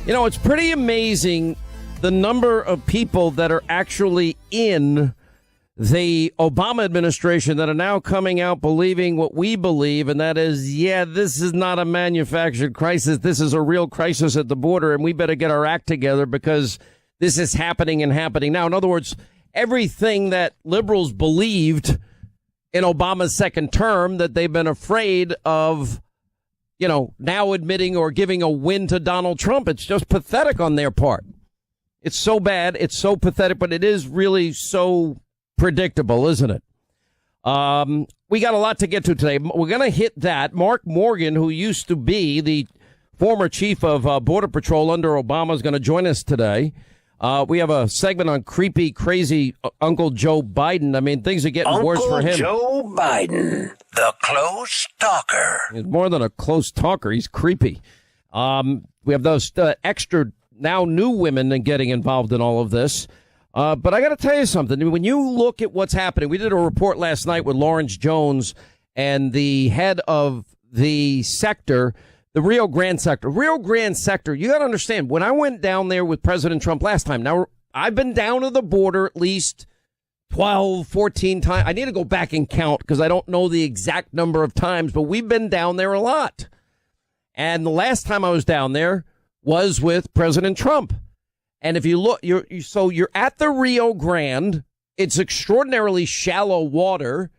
You know, it's pretty amazing the number of people that are actually in the Obama administration that are now coming out believing what we believe, and that is, yeah, this is not a manufactured crisis. This is a real crisis at the border, and we better get our act together because this is happening and happening now. In other words, everything that liberals believed in Obama's second term that they've been afraid of, you know, now admitting or giving a win to Donald Trump. It's just pathetic on their part. It's so bad. It's so pathetic, but it is really so predictable, isn't it? We got a lot to get to today. We're going to hit that. Mark Morgan, who used to be the former chief of Border Patrol under Obama, is going to join us today. We have a segment on creepy, crazy Uncle Joe Biden. I mean, things are getting worse for him. Joe Biden, the close talker. He's more than a close talker. He's creepy. We have those extra now new women getting involved in all of this. But I got to tell you something. When you look at what's happening, we did a report last night with Lawrence Jones and the head of the sector, the Rio Grande sector. Rio Grande sector, you got to understand, when I went down there with President Trump last time, now I've been down to the border at least 12, 14 times. I need to go back and count because I don't know the exact number of times, but we've been down there a lot. And the last time I was down there was with President Trump. And if you look, you're at the Rio Grande. It's extraordinarily shallow water.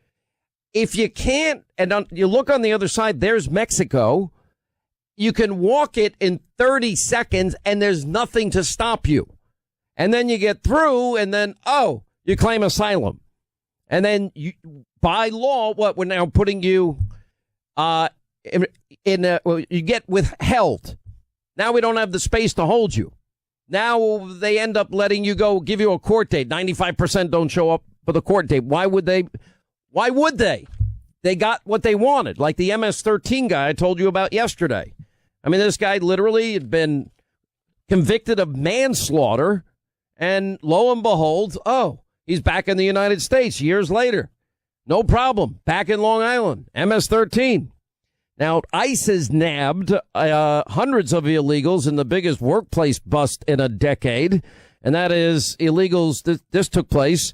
If you can't, and you look on the other side, there's Mexico. You can walk it in 30 seconds and there's nothing to stop you. And then you get through and then, you claim asylum. And then you, by law, we're now putting you you get withheld. Now we don't have the space to hold you. Now they end up letting you go, give you a court date. 95% don't show up for the court date. Why would they? Why would they? They got what they wanted, like the MS-13 guy I told you about yesterday. I mean, this guy literally had been convicted of manslaughter, and lo and behold, he's back in the United States years later. No problem. Back in Long Island, MS-13. Now, ICE has nabbed hundreds of illegals in the biggest workplace bust in a decade, and that is illegals. This took place.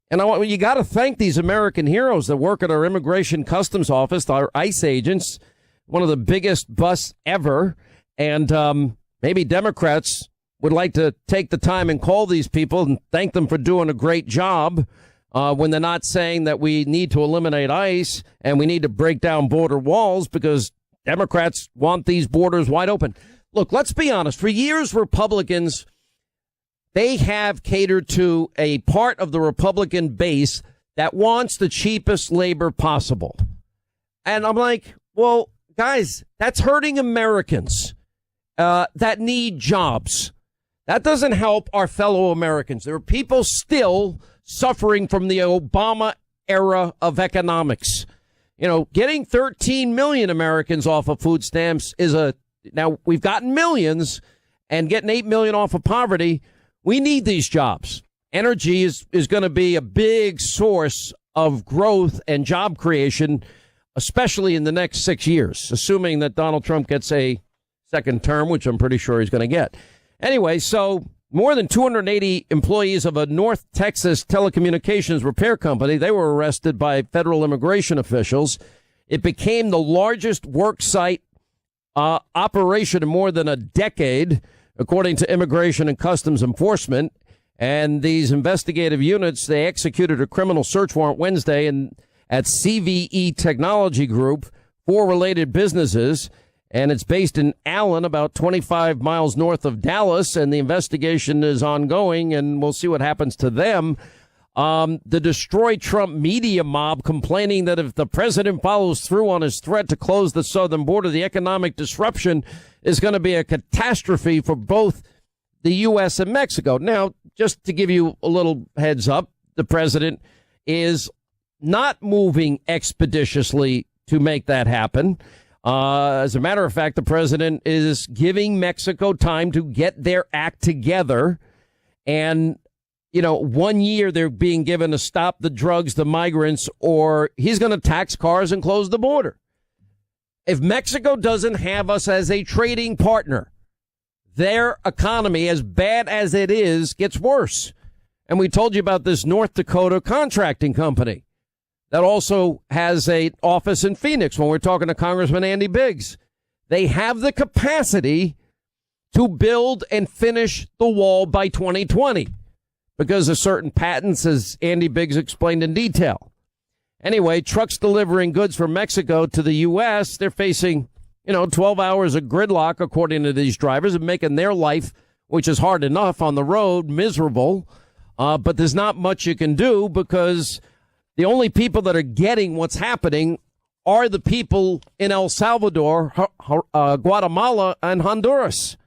And you got to thank these American heroes that work at our Immigration Customs Office, our ICE agents, one of the biggest busts ever. And maybe Democrats would like to take the time and call these people and thank them for doing a great job when they're not saying that we need to eliminate ICE and we need to break down border walls because Democrats want these borders wide open. Look, let's be honest. For years, Republicans, they have catered to a part of the Republican base that wants the cheapest labor possible. And I'm like, well, guys, that's hurting Americans that need jobs. That doesn't help our fellow Americans. There are people still suffering from the Obama era of economics. You know, getting 13 million Americans off of food stamps now we've gotten millions, and getting 8 million off of poverty. We need these jobs. Energy is going to be a big source of growth and job creation, especially in the next 6 years, assuming that Donald Trump gets a second term, which I'm pretty sure he's going to get. Anyway, so more than 280 employees of a North Texas telecommunications repair company, they were arrested by federal immigration officials. It became the largest worksite operation in more than a decade, according to Immigration and Customs Enforcement. And these investigative units, they executed a criminal search warrant Wednesday at CVE Technology Group, 4 related businesses. And it's based in Allen, about 25 miles north of Dallas. And the investigation is ongoing, and we'll see what happens to them. The Destroy Trump media mob complaining that if the president follows through on his threat to close the southern border, the economic disruption is going to be a catastrophe for both the U.S. and Mexico. Now, just to give you a little heads up, the president is not moving expeditiously to make that happen. As a matter of fact, the president is giving Mexico time to get their act together. And, 1 year they're being given to stop the drugs, the migrants, or he's going to tax cars and close the border. If Mexico doesn't have us as a trading partner, their economy, as bad as it is, gets worse. And we told you about this North Dakota contracting company that also has an office in Phoenix when we're talking to Congressman Andy Biggs. They have the capacity to build and finish the wall by 2020 because of certain patents, as Andy Biggs explained in detail. Anyway, trucks delivering goods from Mexico to the U.S., they're facing, 12 hours of gridlock, according to these drivers, and making their life, which is hard enough on the road, miserable. But there's not much you can do because the only people that are getting what's happening are the people in El Salvador, Guatemala, and Honduras.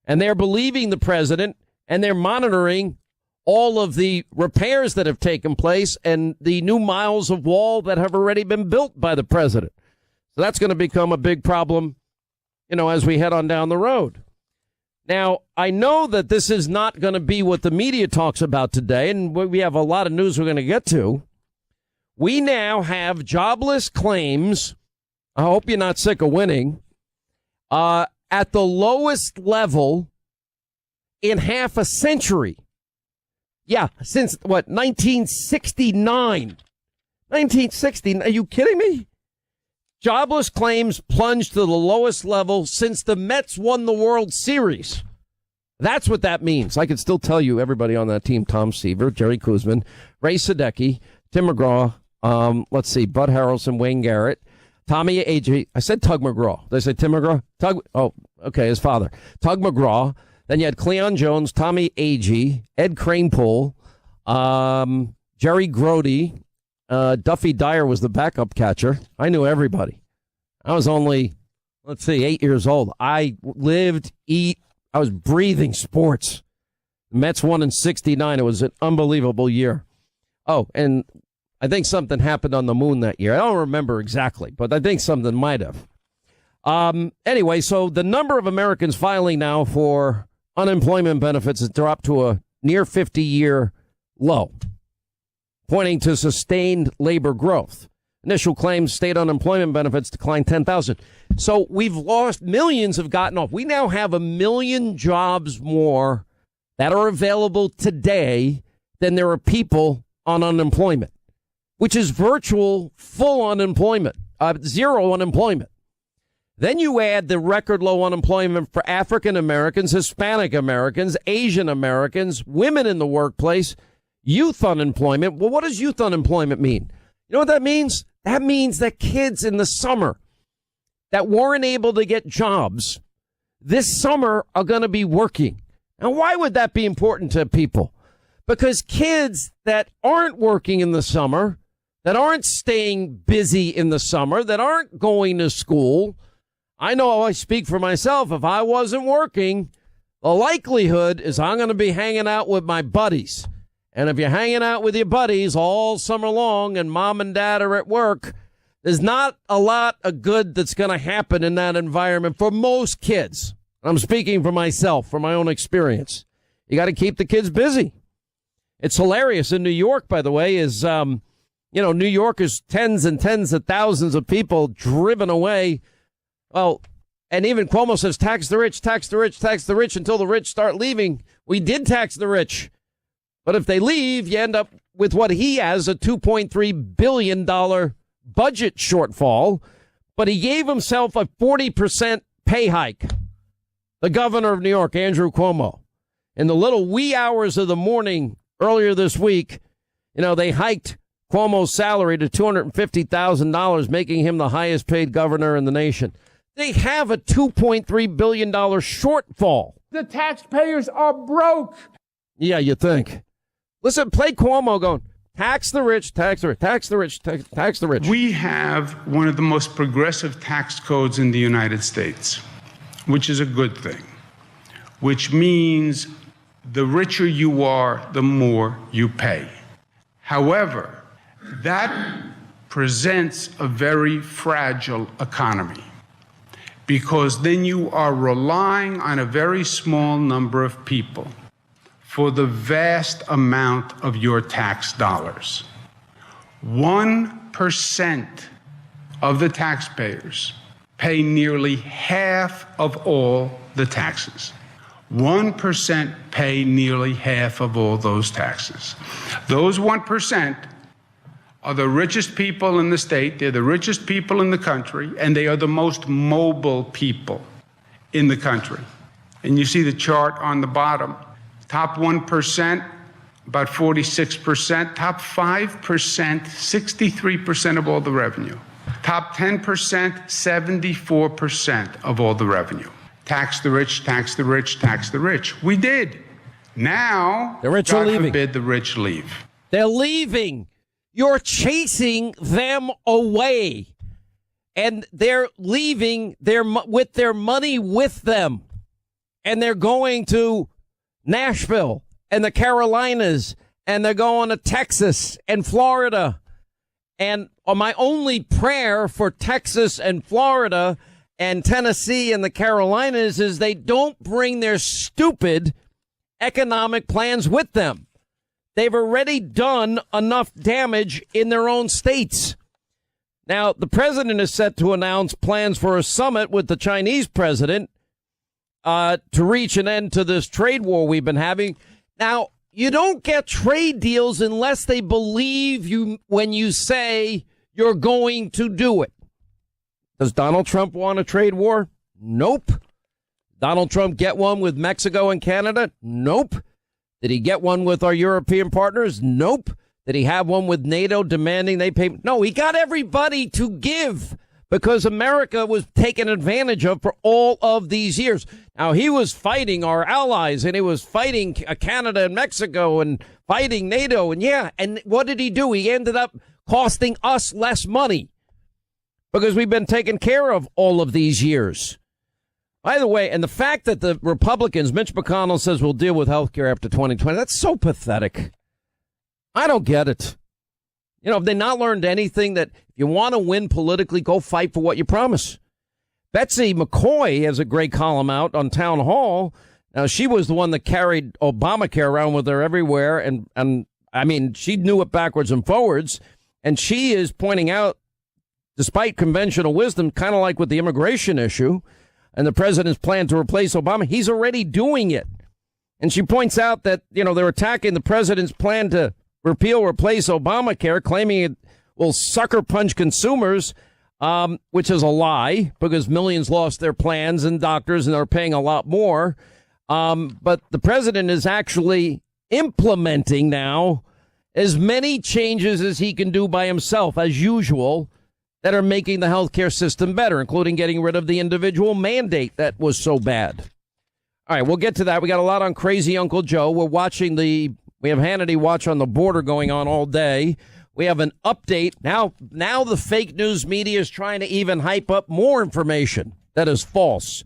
And they're believing the president, and they're monitoring all of the repairs that have taken place and the new miles of wall that have already been built by the president. So that's going to become a big problem, as we head on down the road. Now, I know that this is not going to be what the media talks about today, and we have a lot of news we're going to get to. We now have jobless claims. I hope you're not sick of winning. At the lowest level in half a century. Yeah, since 1969. 1960. Are you kidding me? Jobless claims plunged to the lowest level since the Mets won the World Series. That's what that means. I can still tell you everybody on that team: Tom Seaver, Jerry Kuzman, Ray Sadecki, Tim McGraw. Let's see, Bud Harrelson, Wayne Garrett, Tommy Agee. I said Tug McGraw. Did I say Tim McGraw? His father. Tug McGraw. Then you had Cleon Jones, Tommy Agee, Ed Kranepool, Jerry Grody, Duffy Dyer was the backup catcher. I knew everybody. I was only, 8 years old. I lived, I was breathing sports. The Mets won in 69. It was an unbelievable year. Oh, and I think something happened on the moon that year. I don't remember exactly, but I think something might have. Anyway, so the number of Americans filing now for unemployment benefits has dropped to a near 50-year low, pointing to sustained labor growth. Initial claims state unemployment benefits declined 10,000. So we've lost, millions have gotten off. We now have 1 million jobs more that are available today than there are people on unemployment, which is virtual full unemployment, zero unemployment. Then you add the record low unemployment for African Americans, Hispanic Americans, Asian Americans, women in the workplace, youth unemployment. Well, what does youth unemployment mean? You know what that means? That means that kids in the summer that weren't able to get jobs this summer are going to be working. Now, why would that be important to people? Because kids that aren't working in the summer, that aren't staying busy in the summer, that aren't going to school, I know I speak for myself. If I wasn't working, the likelihood is I'm going to be hanging out with my buddies. And if you're hanging out with your buddies all summer long and mom and dad are at work, there's not a lot of good that's going to happen in that environment for most kids. I'm speaking for myself, from my own experience. You got to keep the kids busy. It's hilarious. In New York, by the way, New York is tens and tens of thousands of people driven away. Well, and even Cuomo says, tax the rich, tax the rich, tax the rich until the rich start leaving. We did tax the rich. But if they leave, you end up with what he has, a $2.3 billion budget shortfall. But he gave himself a 40% pay hike. The governor of New York, Andrew Cuomo, in the little wee hours of the morning earlier this week, they hiked Cuomo's salary to $250,000, making him the highest paid governor in the nation. They have a $2.3 billion shortfall. The taxpayers are broke. Yeah, you think. Listen, play Cuomo going, tax the rich, tax the rich, tax the rich, tax the rich. We have one of the most progressive tax codes in the United States, which is a good thing, which means the richer you are, the more you pay. However, that presents a very fragile economy, because then you are relying on a very small number of people for the vast amount of your tax dollars. 1% of the taxpayers pay nearly half of all the taxes. 1% pay nearly half of all those taxes. Those 1% are the richest people in the state, they're the richest people in the country, and they are the most mobile people in the country. And you see the chart on the bottom. Top 1%, about 46%. Top 5%, 63% of all the revenue. Top 10%, 74% of all the revenue. Tax the rich, tax the rich, tax the rich. We did. Now, the rich are leaving. God forbid the rich leave. They're leaving. You're chasing them away. And they're leaving with their money with them. And they're going to Nashville and the Carolinas. And they're going to Texas and Florida. And my only prayer for Texas and Florida and Tennessee and the Carolinas is they don't bring their stupid economic plans with them. They've already done enough damage in their own states. Now, the president is set to announce plans for a summit with the Chinese president to reach an end to this trade war we've been having. Now, you don't get trade deals unless they believe you when you say you're going to do it. Does Donald Trump want a trade war? Nope. Donald Trump get one with Mexico and Canada? Nope. Did he get one with our European partners? Nope. Did he have one with NATO demanding they pay? No, he got everybody to give because America was taken advantage of for all of these years. Now, he was fighting our allies and he was fighting Canada and Mexico and fighting NATO. And what did he do? He ended up costing us less money because we've been taken care of all of these years. By the way, and the fact that the Republicans, Mitch McConnell says we'll deal with health care after 2020, that's so pathetic. I don't get it. You know, have they not learned anything that if you want to win politically, go fight for what you promise? Betsy McCoy has a great column out on Town Hall. Now, she was the one that carried Obamacare around with her everywhere. And I mean, she knew it backwards and forwards. And she is pointing out, despite conventional wisdom, kind of like with the immigration issue and the president's plan to replace Obama, he's already doing it. And she points out that, you know, they're attacking the president's plan to replace Obamacare, claiming it will sucker punch consumers, which is a lie because millions lost their plans and doctors and are paying a lot more. But the president is actually implementing now as many changes as he can do by himself, as usual, that are making the healthcare system better, including getting rid of the individual mandate that was so bad. All right, we'll get to that. We got a lot on Crazy Uncle Joe. We have Hannity Watch on the Border going on all day. We have an update. Now the fake news media is trying to even hype up more information that is false.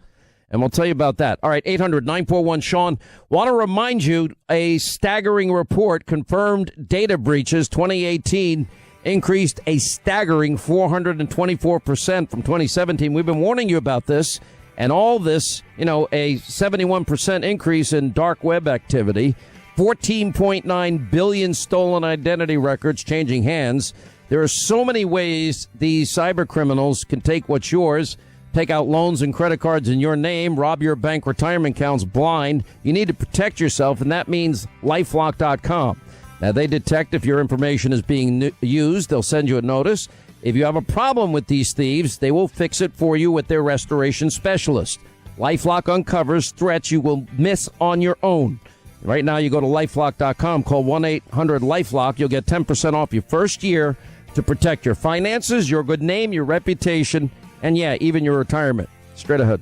And we'll tell you about that. All right, 800-941-SEAN. Want to remind you, a staggering report confirmed data breaches 2018 increased a staggering 424% from 2017. We've been warning you about this. And all this, you know, a 71% increase in dark web activity, 14.9 billion stolen identity records changing hands. There are so many ways these cyber criminals can take what's yours, take out loans and credit cards in your name, rob your bank retirement accounts blind. You need to protect yourself, and that means LifeLock.com. Now, they detect if your information is being used. They'll send you a notice. If you have a problem with these thieves, they will fix it for you with their restoration specialist. LifeLock uncovers threats you will miss on your own. Right now, you go to LifeLock.com, call 1-800-LifeLock. You'll get 10% off your first year to protect your finances, your good name, your reputation, and, yeah, even your retirement. Straight ahead.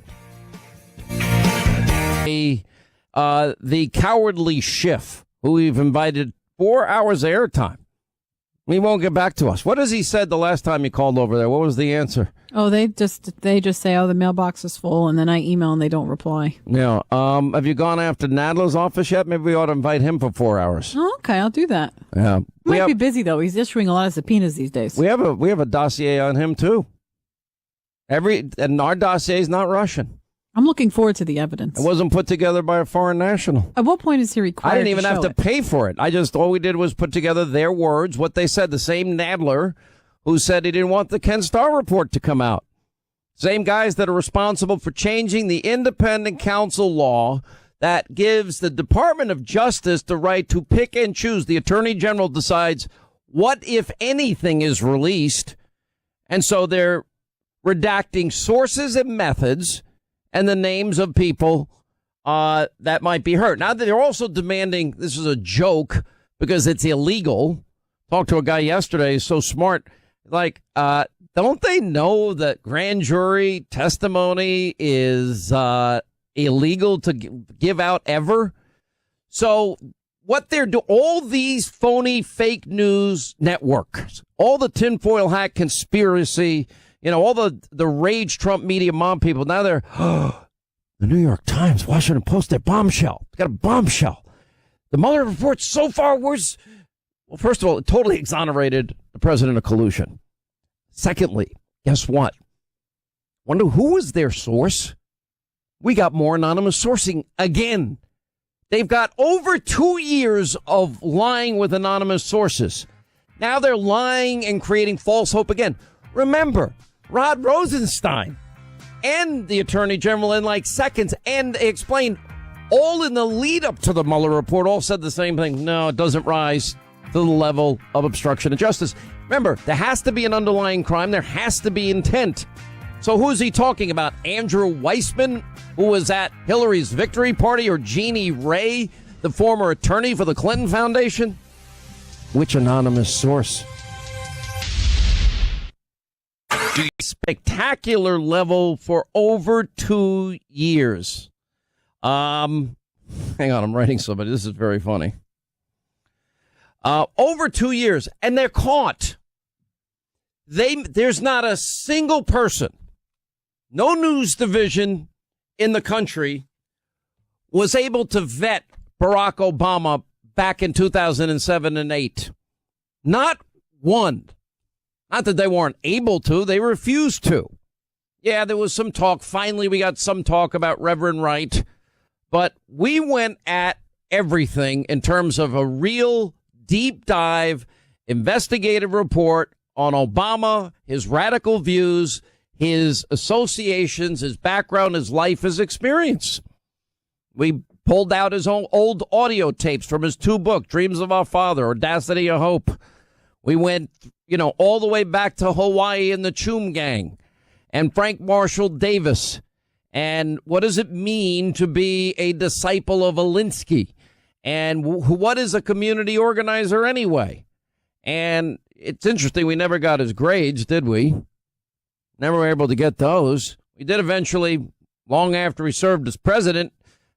The cowardly Schiff, who we've invited 4 hours of airtime. He won't get back to us. What has he said the last time he called over there? What was the answer? Oh, they just say, oh, the mailbox is full, and then I email and they don't reply. Yeah. Have you gone after Nadler's office yet? Maybe we ought to invite him for 4 hours. Oh, okay, I'll do that. Yeah. Might be busy though. He's issuing a lot of subpoenas these days. We have a dossier on him too. And our dossier is not Russian. I'm looking forward to the evidence. It wasn't put together by a foreign national. At what point is he required? I didn't even have to pay for it. All we did was put together their words, what they said. The same Nadler who said he didn't want the Ken Starr report to come out. Same guys that are responsible for changing the independent counsel law that gives the Department of Justice the right to pick and choose. The Attorney General decides what, if anything, is released. And so they're redacting sources and methods and the names of people that might be hurt. Now, they're also demanding, this is a joke because it's illegal. Talked to a guy yesterday, he's so smart. Like, don't they know that grand jury testimony is illegal to give out ever? So what they're doing, all these phony fake news networks, all the tinfoil hat conspiracy, all the rage Trump media mom people, now they're, the New York Times, Washington Post, their bombshell. Got a bombshell. The Mueller report so far was, well, first of all, it totally exonerated the president of collusion. Secondly, guess what? Wonder who was their source? We got more anonymous sourcing again. They've got over 2 years of lying with anonymous sources. Now they're lying and creating false hope again. Remember, Rod Rosenstein and the Attorney General in like seconds, and they explained all in the lead up to the Mueller report, all said the same thing. No, it doesn't rise to the level of obstruction of justice. Remember, there has to be an underlying crime. There has to be intent. So who is he talking about? Andrew Weissman, who was at Hillary's victory party, or Jeannie Ray, the former attorney for the Clinton Foundation? Which anonymous source? Spectacular level for over 2 years. Hang on, I'm writing somebody. This is very funny. Over 2 years, and they're caught. There's not a single person, no news division in the country was able to vet Barack Obama back in 2007 and 8. Not one. Not that they weren't able to, they refused to. Yeah, there was some talk. Finally, we got some talk about Reverend Wright. But we went at everything in terms of a real deep dive investigative report on Obama, his radical views, his associations, his background, his life, his experience. We pulled out his own old audio tapes from his 2 books, Dreams of Our Father, Audacity of Hope. We went, all the way back to Hawaii and the Choom Gang and Frank Marshall Davis. And what does it mean to be a disciple of Alinsky? And what is a community organizer anyway? And it's interesting, we never got his grades, did we? Never were able to get those. We did eventually, long after he served as president,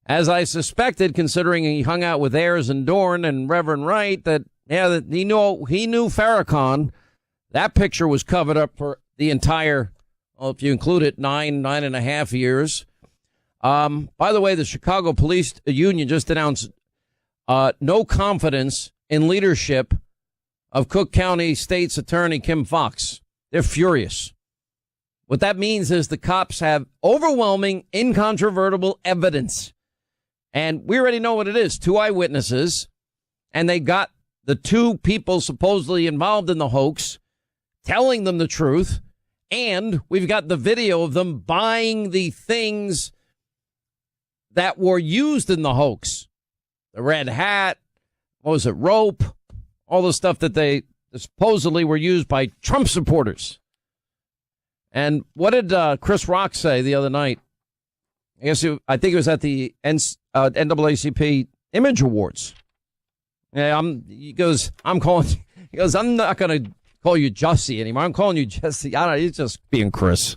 as I suspected, considering he hung out with Ayers and Dorn and Reverend Wright, that he knew Farrakhan. That picture was covered up for the entire, if you include it, 9.5 years. By the way, the Chicago Police Union just announced no confidence in leadership of Cook County State's Attorney Kim Foxx. They're furious. What that means is the cops have overwhelming, incontrovertible evidence. And we already know what it is. 2 eyewitnesses. And they got the 2 people supposedly involved in the hoax telling them the truth. And we've got the video of them buying the things that were used in the hoax. The red hat, what was it, rope, all the stuff that they supposedly were used by Trump supporters. And what did Chris Rock say the other night? I think it was at the NAACP Image Awards. Yeah, he goes, I'm not going to call you Jussie anymore. I'm calling you Jesse. I don't know. He's just being Chris.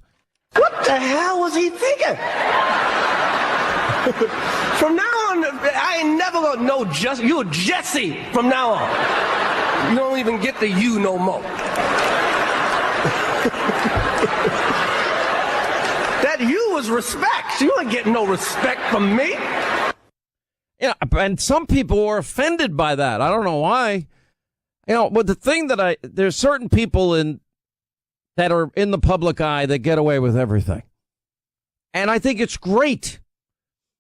What the hell was he thinking? From now on, I ain't never gonna know Jussie. You're Jesse from now on. You don't even get the you no more. That you was respect. You ain't getting no respect from me. Yeah, and some people were offended by that. I don't know why. But the thing that there's certain people that are in the public eye that get away with everything. And I think it's great.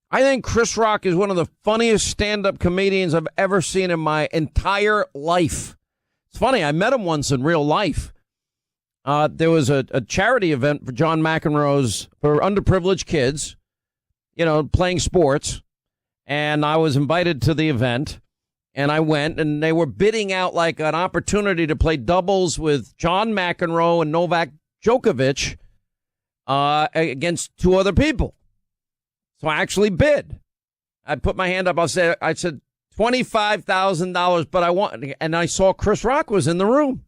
I think Chris Rock is one of the funniest stand-up comedians I've ever seen in my entire life. It's funny, I met him once in real life. There was a charity event for John McEnroe's, for underprivileged kids, playing sports. and I was invited to the event, and I went, and they were bidding out like an opportunity to play doubles with John McEnroe and Novak Djokovic against two other people. So I actually bid. I put my hand up. I said $25,000, but I want, and I saw Chris Rock was in the room,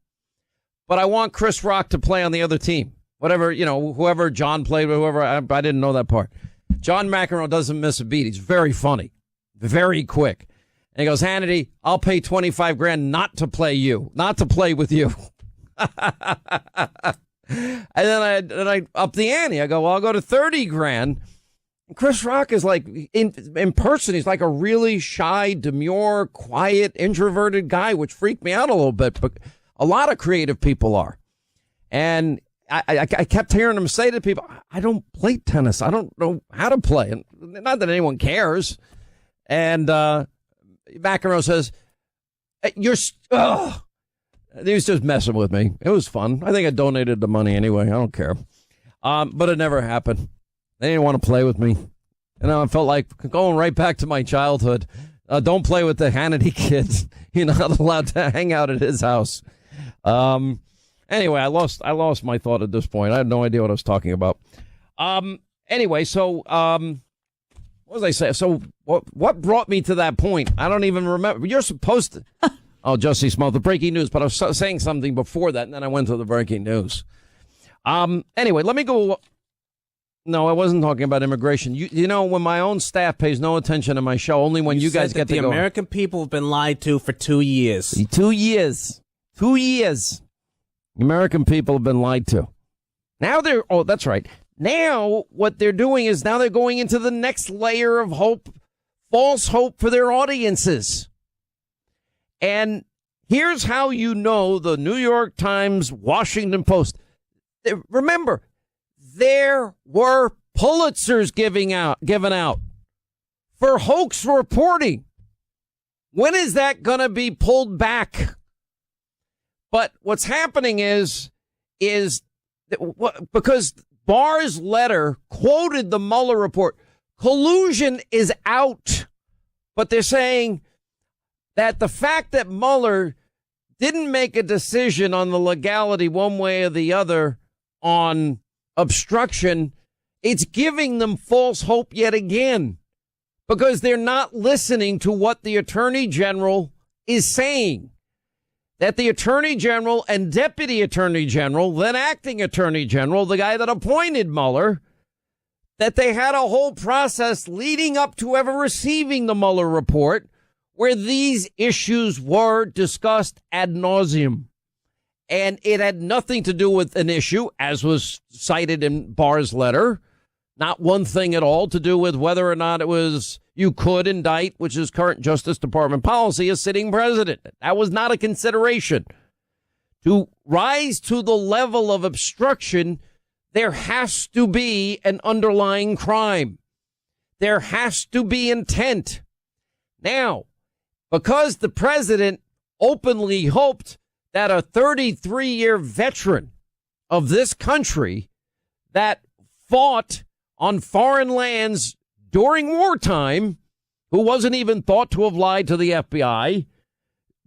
but I want Chris Rock to play on the other team. Whatever, whoever John played with, whoever, I didn't know that part. John McEnroe doesn't miss a beat. He's very funny, very quick. And he goes, Hannity, I'll pay 25 grand not to play with you. And then I up the ante. I go, well, I'll go to 30 grand. And Chris Rock is like, in person, he's like a really shy, demure, quiet, introverted guy, which freaked me out a little bit. But a lot of creative people are. And I kept hearing him say to people, I don't play tennis. I don't know how to play. And not that anyone cares. And McEnroe says, he was just messing with me. It was fun. I think I donated the money anyway. I don't care. But it never happened. They didn't want to play with me. I felt like going right back to my childhood. Don't play with the Hannity kids. You're not allowed to hang out at his house. Anyway, I lost my thought at this point. I had no idea what I was talking about. Anyway, so what was I saying? So what brought me to that point? I don't even remember. You're supposed to. Oh, Jussie Smollett, the breaking news. But I was saying something before that, and then I went to the breaking news. Anyway, let me go. No, I wasn't talking about immigration. You know, when my own staff pays no attention to my show, only when you guys get to go. The American people have been lied to for 2 years. 2 years. 2 years. The American people have been lied to. Now that's right. Now what they're doing is now they're going into the next layer of hope, false hope for their audiences. And here's how you know the New York Times, Washington Post. Remember, there were Pulitzers given out for hoax reporting. When is that going to be pulled back? But what's happening is because Barr's letter quoted the Mueller report, collusion is out. But they're saying that the fact that Mueller didn't make a decision on the legality one way or the other on obstruction, it's giving them false hope yet again, because they're not listening to what the Attorney General is saying. That the Attorney General and Deputy Attorney General, then Acting Attorney General, the guy that appointed Mueller, that they had a whole process leading up to ever receiving the Mueller report where these issues were discussed ad nauseum. And it had nothing to do with an issue, as was cited in Barr's letter. Not one thing at all to do with whether or not it was you could indict, which is current Justice Department policy, a sitting president. That was not a consideration. To rise to the level of obstruction, there has to be an underlying crime. There has to be intent. Now, because the president openly hoped that a 33-year veteran of this country that fought on foreign lands during wartime, who wasn't even thought to have lied to the FBI,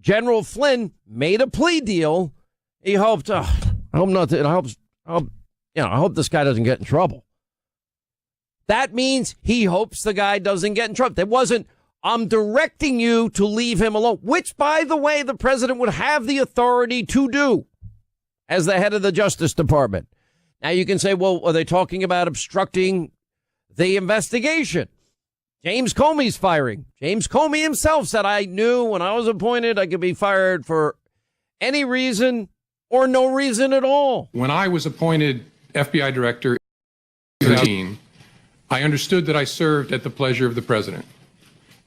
General Flynn made a plea deal. He hoped, I hope this guy doesn't get in trouble. That means he hopes the guy doesn't get in trouble. There wasn't, I'm directing you to leave him alone, which, by the way, the president would have the authority to do as the head of the Justice Department. Now, you can say, well, are they talking about obstructing the investigation? James Comey's firing. James Comey himself said, I knew when I was appointed I could be fired for any reason or no reason at all. When I was appointed FBI director in 2013, I understood that I served at the pleasure of the president.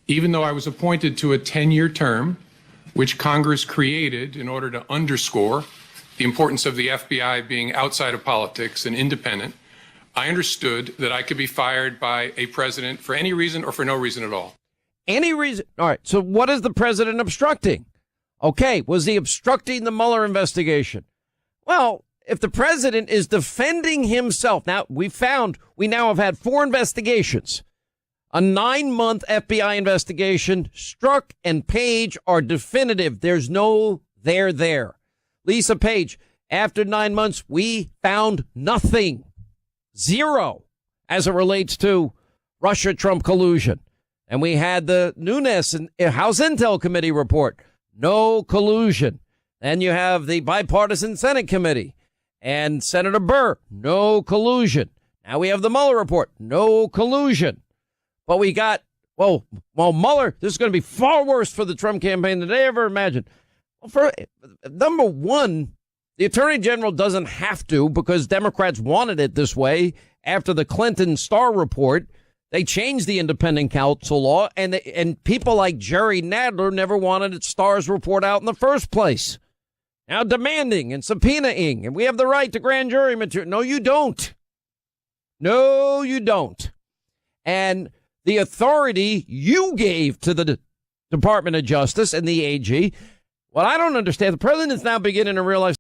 Even though I was appointed to a 10-year term, which Congress created in order to underscore the importance of the FBI being outside of politics and independent, I understood that I could be fired by a president for any reason or for no reason at all. Any reason? All right. So what is the president obstructing? Okay. Was he obstructing the Mueller investigation? Well, if the president is defending himself, now we now have had 4 investigations A 9-month FBI investigation. Strzok and Page are definitive. There's no there. Lisa Page, after 9 months, we found nothing. Zero as it relates to Russia-Trump collusion. And we had the Nunes and House Intel Committee report. No collusion. Then you have the bipartisan Senate committee and Senator Burr. No collusion. Now we have the Mueller report. No collusion. But we got, well, Mueller, this is going to be far worse for the Trump campaign than they ever imagined. Well, for number one, the attorney general doesn't have to because Democrats wanted it this way after the Clinton Starr report. They changed the independent counsel law, and people like Jerry Nadler never wanted Starr's report out in the first place. Now demanding and subpoenaing, and we have the right to grand jury material. No, you don't. No, you don't. And the authority you gave to the Department of Justice and the AG, what I don't understand, the president is now beginning to realize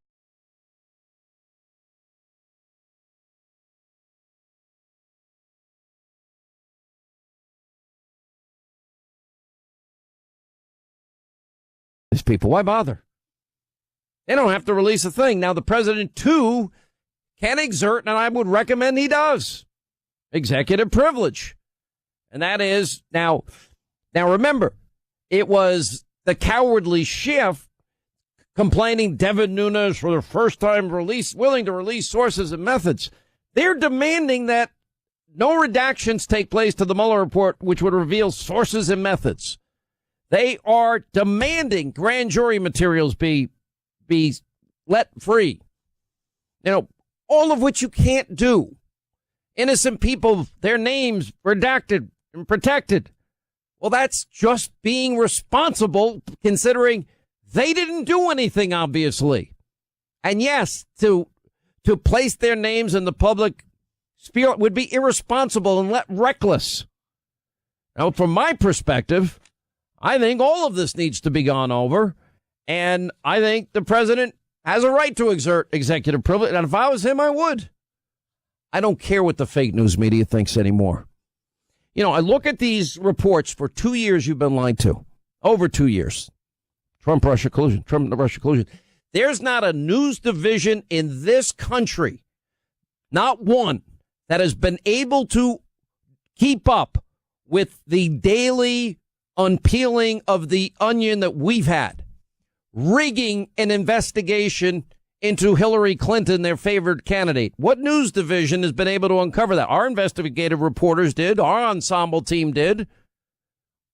these people. Why bother? They don't have to release a thing. Now, the president, too, can exert, and I would recommend he does, executive privilege. And that is, now remember, it was the cowardly Schiff complaining Devin Nunes for the first time willing to release sources and methods. They're demanding that no redactions take place to the Mueller report, which would reveal sources and methods. They are demanding grand jury materials be let free. You know, all of which you can't do. Innocent people, their names redacted and protected. Well, that's just being responsible, considering they didn't do anything, obviously. And yes, to place their names in the public sphere would be irresponsible and reckless. Now, from my perspective, I think all of this needs to be gone over. And I think the president has a right to exert executive privilege. And if I was him, I would. I don't care what the fake news media thinks anymore. You know, I look at these reports for 2 years you've been lied to. Over 2 years. Trump-Russia collusion. Trump-Russia collusion. There's not a news division in this country, not one, that has been able to keep up with the daily unpeeling of the onion that we've had. Rigging an investigation into Hillary Clinton, their favored candidate. What news division has been able to uncover that? Our investigative reporters did. Our ensemble team did.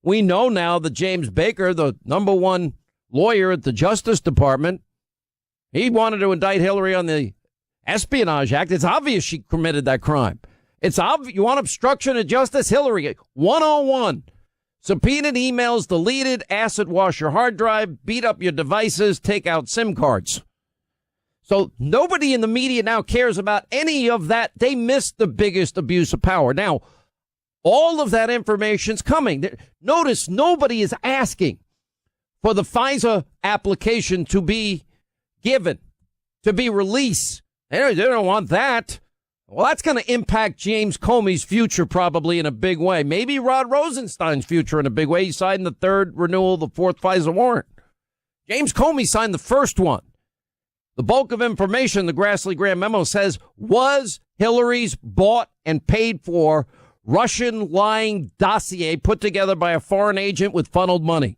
We know now that James Baker, the number one lawyer at the Justice Department, he wanted to indict Hillary on the Espionage Act. It's obvious she committed that crime. It's obvious. You want obstruction of justice? Hillary, 101. Subpoenaed emails, deleted, acid wash your hard drive, beat up your devices, take out SIM cards. So nobody in the media now cares about any of that. They missed the biggest abuse of power. Now, all of that information's coming. Notice nobody is asking for the FISA application to be given, to be released. They don't want that. Well, that's going to impact James Comey's future probably in a big way. Maybe Rod Rosenstein's future in a big way. He signed the third renewal, the fourth FISA warrant. James Comey signed the first one. The bulk of information, the Grassley Graham memo says, was Hillary's bought and paid for Russian lying dossier put together by a foreign agent with funneled money.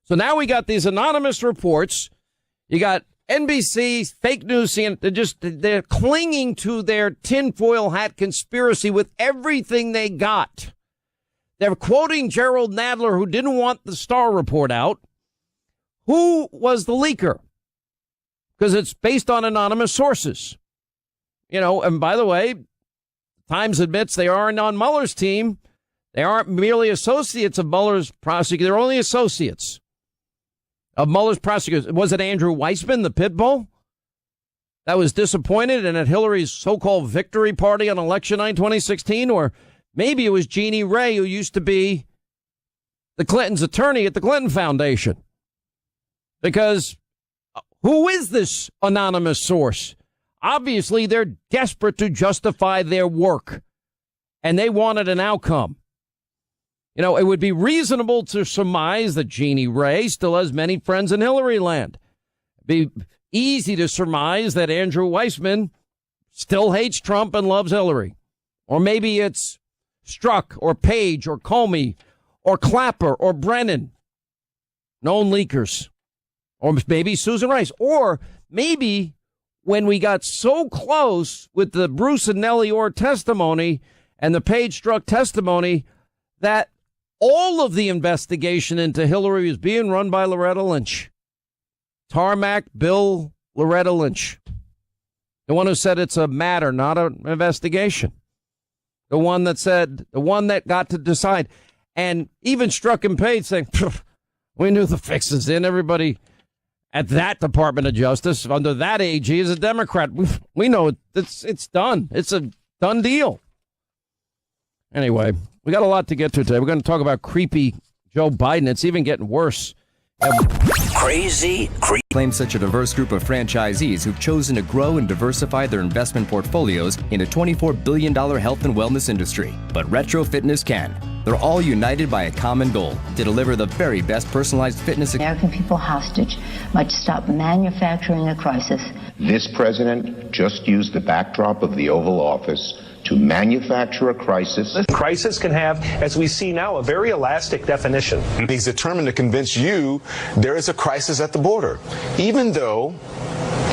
So now we got these anonymous reports. You got NBC, fake news, they're clinging to their tinfoil hat conspiracy with everything they got. They're quoting Gerald Nadler, who didn't want the Starr report out. Who was the leaker? Because it's based on anonymous sources. You know, and by the way, Times admits they aren't on Mueller's team. They aren't merely associates of Mueller's prosecutor. They're only associates of Mueller's prosecutors. Was it Andrew Weissman, the pit bull, that was disappointed and at Hillary's so-called victory party on election night 2016? Or maybe it was Jeannie Ray, who used to be the Clintons' attorney at the Clinton Foundation. Because who is this anonymous source? Obviously, they're desperate to justify their work, and they wanted an outcome. You know, it would be reasonable to surmise that Jeannie Ray still has many friends in Hillary land. Be easy to surmise that Andrew Weissman still hates Trump and loves Hillary. Or maybe it's Strzok or Page or Comey or Clapper or Brennan, known leakers. Or maybe Susan Rice. Or maybe when we got so close with the Bruce and Nellie Orr testimony and the Page Strzok testimony that all of the investigation into Hillary was being run by Loretta Lynch. Tarmac Bill Loretta Lynch. The one who said it's a matter, not an investigation. The one that got to decide. And even Strzok and Page saying, we knew the fix is in. Everybody at that Department of Justice under that AG is a Democrat. We know it's done. It's a done deal. Anyway, we got a lot to get to today. We're going to talk about creepy Joe Biden. It's even getting worse. Crazy. Claims such a diverse group of franchisees who've chosen to grow and diversify their investment portfolios in a $24 billion health and wellness industry. But Retro Fitness can. They're all united by a common goal to deliver the very best personalized fitness. American people hostage might stop manufacturing a crisis. This president just used the backdrop of the Oval Office to manufacture a crisis. This crisis can have, as we see now, a very elastic definition. He's determined to convince you there is a crisis at the border, even though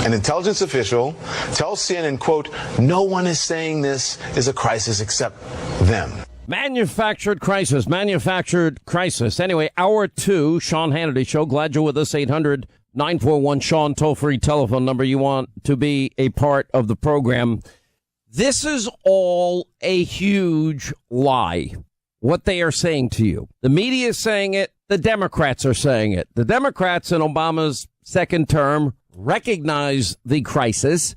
an intelligence official tells CNN, quote, no one is saying this is a crisis except them. Manufactured crisis. Anyway, hour 2, Sean Hannity Show. Glad you're with us. 800-941-SEAN, toll-free telephone number. You want to be a part of the program. This is all a huge lie, what they are saying to you. The media is saying it. The Democrats are saying it. The Democrats in Obama's second term recognize the crisis,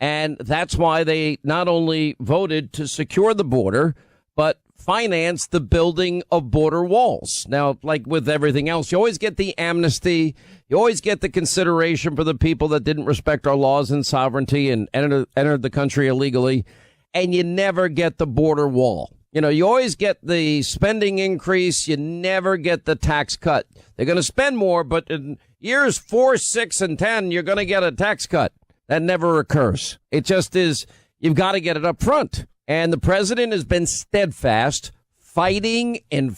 and that's why they not only voted to secure the border, but finance the building of border walls. Now, like with everything else, you always get the amnesty. You always get the consideration for the people that didn't respect our laws and sovereignty and entered the country illegally. And you never get the border wall. You know, you always get the spending increase. You never get the tax cut. They're going to spend more, but in years 4, 6, and 10, you're going to get a tax cut. That never occurs. It just is. You've got to get it up front. And the president has been steadfast, fighting, and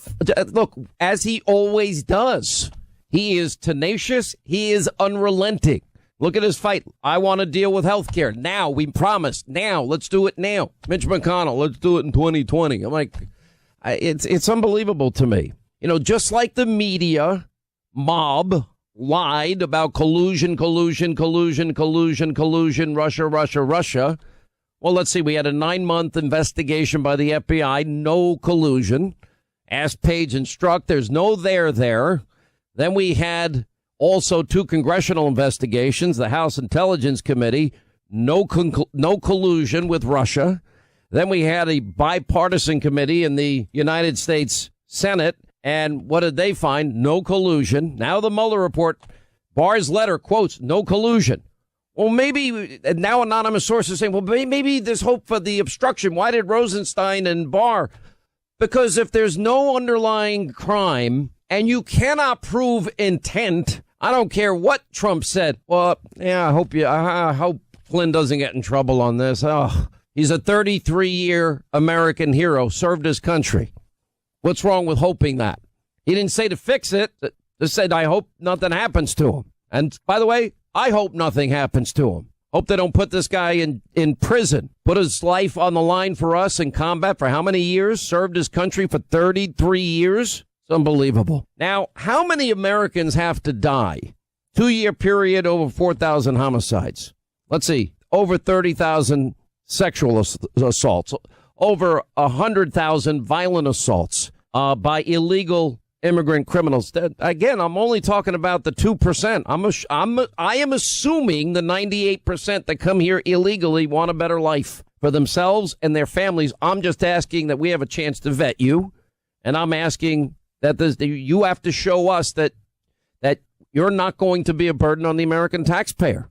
look, as he always does. He is tenacious. He is unrelenting. Look at his fight. I want to deal with health care. Now, we promised. Now, let's do it now. Mitch McConnell, let's do it in 2020. I'm like, it's unbelievable to me. You know, just like the media mob lied about collusion, Russia. Well, let's see. We had a 9-month investigation by the FBI. No collusion. Asked Page and Strzok. There's no there. Then we had also 2 congressional investigations. The House Intelligence Committee. No collusion with Russia. Then we had a bipartisan committee in the United States Senate. And what did they find? No collusion. Now the Mueller report. Barr's letter quotes no collusion. Well, maybe now anonymous sources saying, well, maybe there's hope for the obstruction. Why did Rosenstein and Barr? Because if there's no underlying crime and you cannot prove intent, I don't care what Trump said. Well, yeah, I hope Flynn doesn't get in trouble on this. Oh, he's a 33-year American hero, served his country. What's wrong with hoping that? He didn't say to fix it. Just said, I hope nothing happens to him. And by the way, I hope nothing happens to him. Hope they don't put this guy in prison. Put his life on the line for us in combat for how many years? Served his country for 33 years? It's unbelievable. Now, how many Americans have to die? 2-year period, over 4,000 homicides. Let's see, over 30,000 sexual assaults, over 100,000 violent assaults by illegal immigrant criminals. Again, I'm only talking about the 2%. I am assuming the 98% that come here illegally want a better life for themselves and their families. I'm just asking that we have a chance to vet you, and I'm asking that you have to show us that you're not going to be a burden on the American taxpayer.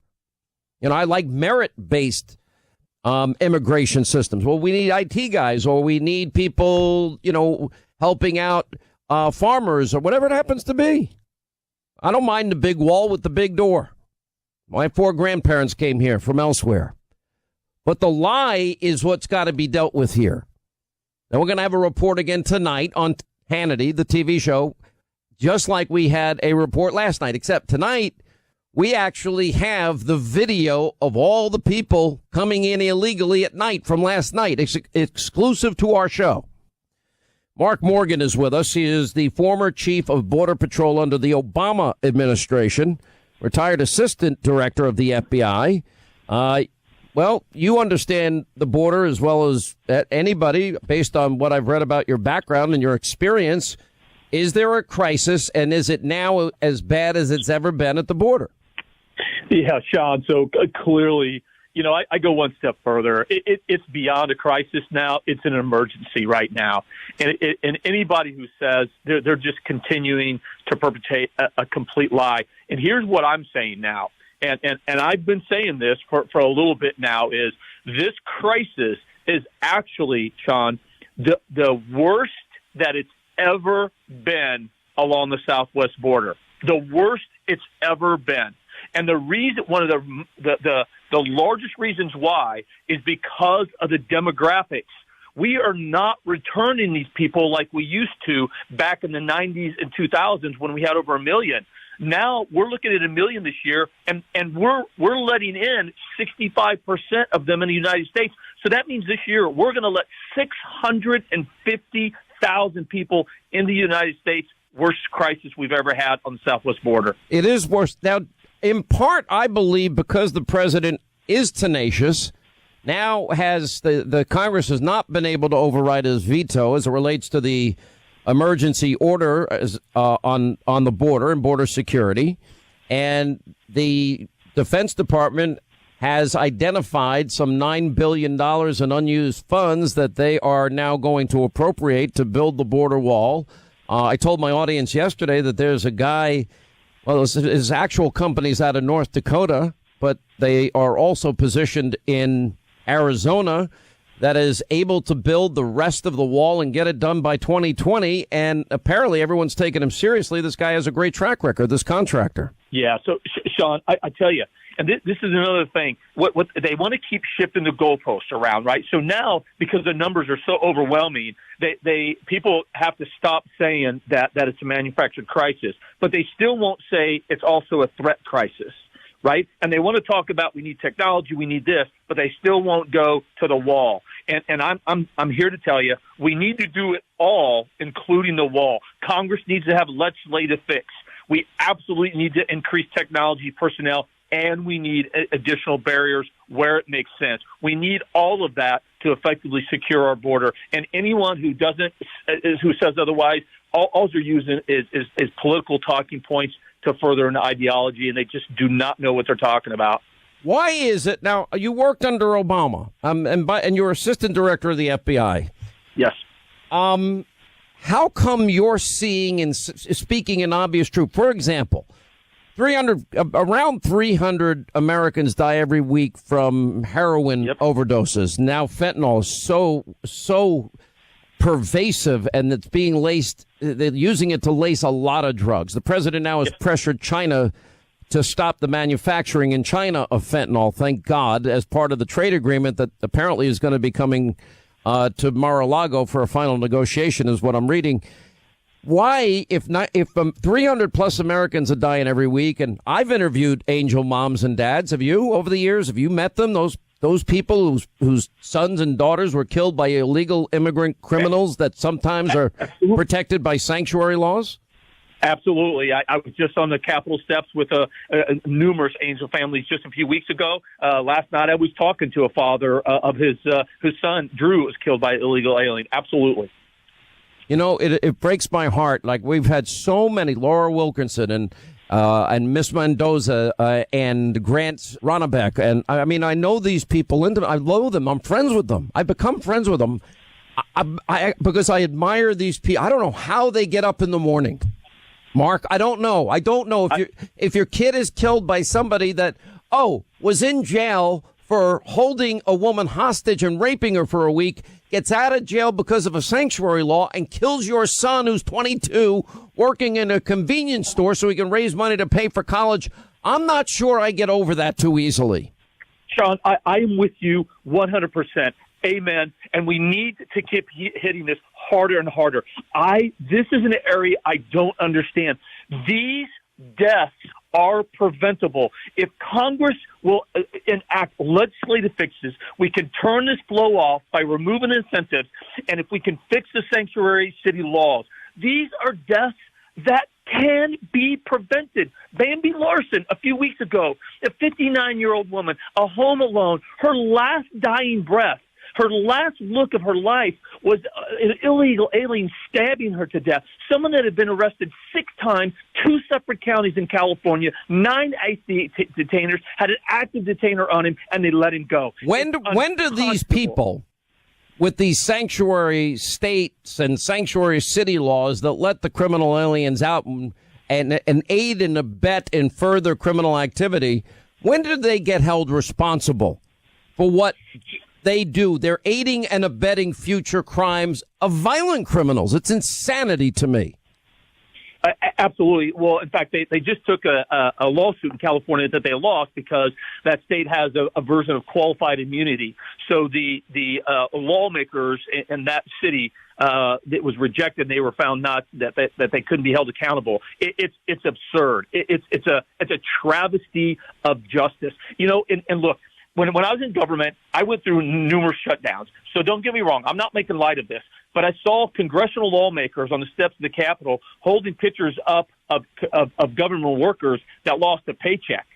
You know, I like merit-based immigration systems. Well, we need IT guys, or we need people, you know, helping out farmers or whatever it happens to be. I don't mind the big wall with the big door. My 4 grandparents came here from elsewhere. But the lie is what's got to be dealt with here. Now, we're going to have a report again tonight on Hannity, the TV show, just like we had a report last night, except tonight we actually have the video of all the people coming in illegally at night from last night. It's exclusive to our show. Mark Morgan is with us. He is the former chief of Border Patrol under the Obama administration, retired assistant director of the FBI. Well, you understand the border as well as anybody based on what I've read about your background and your experience. Is there a crisis, and is it now as bad as it's ever been at the border? Yeah, Sean. So clearly, I go one step further. It's beyond a crisis now. It's an emergency right now. And anybody who says they're just continuing to perpetrate a complete lie. And here's what I'm saying now. And I've been saying this for a little bit now, is this crisis is actually, Sean, the worst that it's ever been along the southwest border. The worst it's ever been. And the reason, one of the largest reasons why, is because of the demographics. We are not returning these people like we used to back in the 90s and 2000s when we had over 1 million. Now we're looking at 1 million this year, and we're letting in 65% of them in the United States. So that means this year we're going to let 650,000 people in the United States. Worst crisis we've ever had on the southwest border. It is worse. Now, in part, I believe because the president is tenacious, now has the Congress has not been able to override his veto as it relates to the emergency order on the border and border security. And the Defense Department has identified some $9 billion in unused funds that they are now going to appropriate to build the border wall. I told my audience yesterday that there's a guy, well, his actual company's out of North Dakota, but they are also positioned in Arizona, that is able to build the rest of the wall and get it done by 2020. And apparently everyone's taking him seriously. This guy has a great track record, this contractor. Yeah. So, Sean, I tell you, and this is another thing. What they want to keep shifting the goalposts around, right? So now, because the numbers are so overwhelming, people have to stop saying that it's a manufactured crisis, but they still won't say it's also a threat crisis, right? And they want to talk about we need technology, we need this, but they still won't go to the wall. And I'm here to tell you, we need to do it all, including the wall. Congress needs to have legislative fix. We absolutely need to increase technology personnel, and we need additional barriers where it makes sense. We need all of that to effectively secure our border. And anyone who says otherwise, all they're using is political talking points to further an ideology, and they just do not know what they're talking about. Why is it now? You worked under Obama, and you're assistant director of the FBI. Yes. How come you're seeing and speaking in obvious truth? For example, around 300 Americans die every week from heroin overdoses. Now fentanyl is so pervasive, and it's being laced. They're using it to lace a lot of drugs. The president now has pressured China to stop the manufacturing in China of fentanyl, thank God, as part of the trade agreement that apparently is going to be coming to Mar-a-Lago for a final negotiation, is what I'm reading. Why, if 300 plus Americans are dying every week, and I've interviewed angel moms and dads, have you, over the years, have you met them? Those people whose sons and daughters were killed by illegal immigrant criminals that sometimes are protected by sanctuary laws? Absolutely. I was just on the Capitol steps with numerous angel families just a few weeks ago. Last night I was talking to a father of his son, Drew, was killed by an illegal alien. Absolutely. You know, it breaks my heart. Like, we've had so many, Laura Wilkinson and Miss Mendoza and Grant Ronnebeck. And I mean, I know these people. I love them. I'm friends with them. I've become friends with them because I admire these people. I don't know how they get up in the morning. Mark, I don't know if your kid is killed by somebody that was in jail for holding a woman hostage and raping her for a week, gets out of jail because of a sanctuary law, and kills your son, who's 22, working in a convenience store so he can raise money to pay for college. I'm not sure I get over that too easily. Sean, I am with you 100%. Amen. And we need to keep hitting this harder and harder. This is an area I don't understand. These deaths are preventable. If Congress will enact legislative fixes, we can turn this flow off by removing incentives, and if we can fix the sanctuary city laws. These are deaths that can be prevented. Bambi Larson, a few weeks ago, a 59-year-old woman, a home alone, her last dying breath, her last look of her life was an illegal alien stabbing her to death. Someone that had been arrested 6 times, 2 separate counties in California, 9 ICE detainers, had an active detainer on him, and they let him go. When do these people with these sanctuary states and sanctuary city laws that let the criminal aliens out and aid and abet in further criminal activity, when do they get held responsible for what they do? They're aiding and abetting future crimes of violent criminals. It's insanity to me. Absolutely. Well, in fact, they just took a lawsuit in California that they lost because that state has a version of qualified immunity. So the lawmakers in that city, it was rejected. They were found not that they couldn't be held accountable. It's absurd. It's a travesty of justice. You know, and look. When I was in government, I went through numerous shutdowns. So don't get me wrong. I'm not making light of this. But I saw congressional lawmakers on the steps of the Capitol holding pictures up of government workers that lost a paycheck.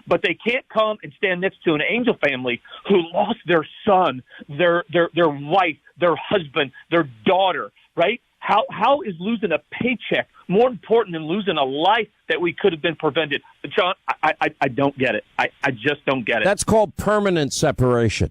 But they can't come and stand next to an angel family who lost their son, their wife, their husband, their daughter, right? How is losing a paycheck more important than losing a life that we could have been prevented? John, I don't get it. I just don't get it. That's called permanent separation.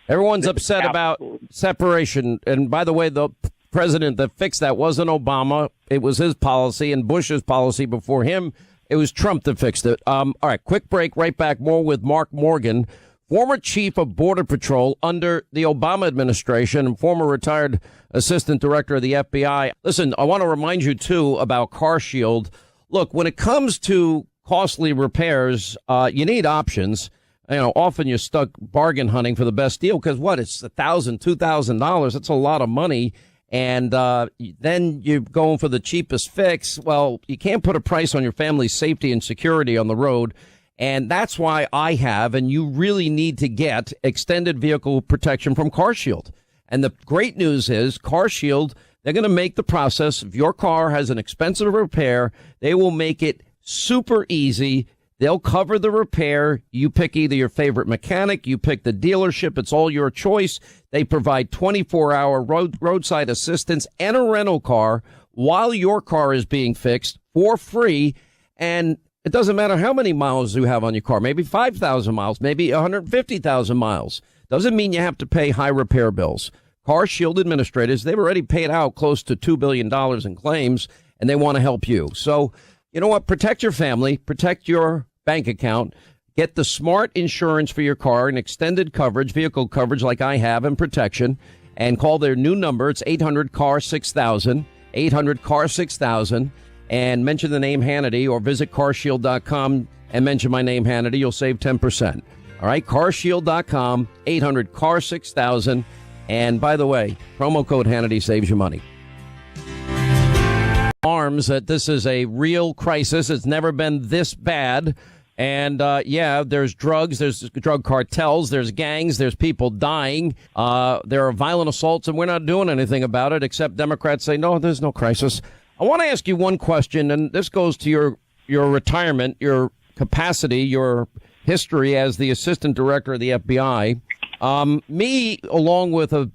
Everyone's upset about separation. And by the way, the president that fixed that wasn't Obama. It was his policy and Bush's policy before him. It was Trump that fixed it. All right, quick break. Right back. More with Mark Morgan, former chief of Border Patrol under the Obama administration and former retired assistant director of the FBI. Listen, I want to remind you, too, about CarShield. Look, when it comes to costly repairs, you need options. You know, often you're stuck bargain hunting for the best deal because it's $1,000, $2,000. That's a lot of money. And then you're going for the cheapest fix. Well, you can't put a price on your family's safety and security on the road. And that's why I have, and you really need to get extended vehicle protection from CarShield. And the great news is CarShield, they're going to make the process. If your car has an expensive repair, they will make it super easy. They'll cover the repair. You pick either your favorite mechanic, you pick the dealership. It's all your choice. They provide 24-hour roadside assistance and a rental car while your car is being fixed for free. And it doesn't matter how many miles you have on your car, maybe 5,000 miles, maybe 150,000 miles. Doesn't mean you have to pay high repair bills. CarShield administrators, they've already paid out close to $2 billion in claims, and they want to help you. So, you know what? Protect your family, protect your bank account, get the smart insurance for your car and extended coverage, vehicle coverage like I have, and protection, and call their new number. It's 800-CAR-6000, 800-CAR-6000, and mention the name Hannity, or visit carshield.com and mention my name Hannity. You'll save 10%. All right, carshield.com, 800-CAR-6000. And by the way, promo code Hannity saves you money. Arms that this is a real crisis. It's never been this bad. And there's drugs, there's drug cartels, there's gangs, there's people dying. There are violent assaults, and we're not doing anything about it, except Democrats say, no, there's no crisis. I want to ask you one question, and this goes to your retirement, your capacity, your history as the assistant director of the FBI. Me, along with an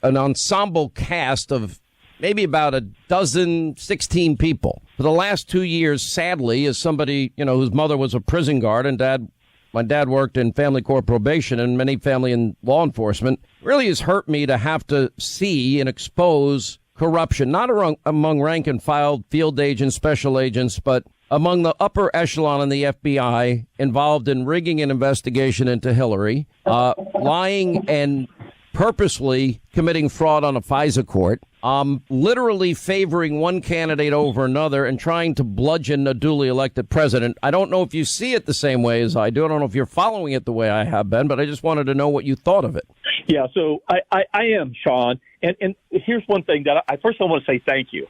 ensemble cast of maybe about 16 people. For the last 2 years, sadly, as somebody, whose mother was a prison guard and my dad worked in family court probation and many family and law enforcement, really has hurt me to have to see and expose corruption, not among rank and file field agents, special agents, but among the upper echelon in the FBI involved in rigging an investigation into Hillary, lying and purposely committing fraud on a FISA court, literally favoring one candidate over another and trying to bludgeon a duly elected president. I don't know if you see it the same way as I do. I don't know if you're following it the way I have been, but I just wanted to know what you thought of it. Yeah, so I am, Sean. And here's one thing that I want to say thank you.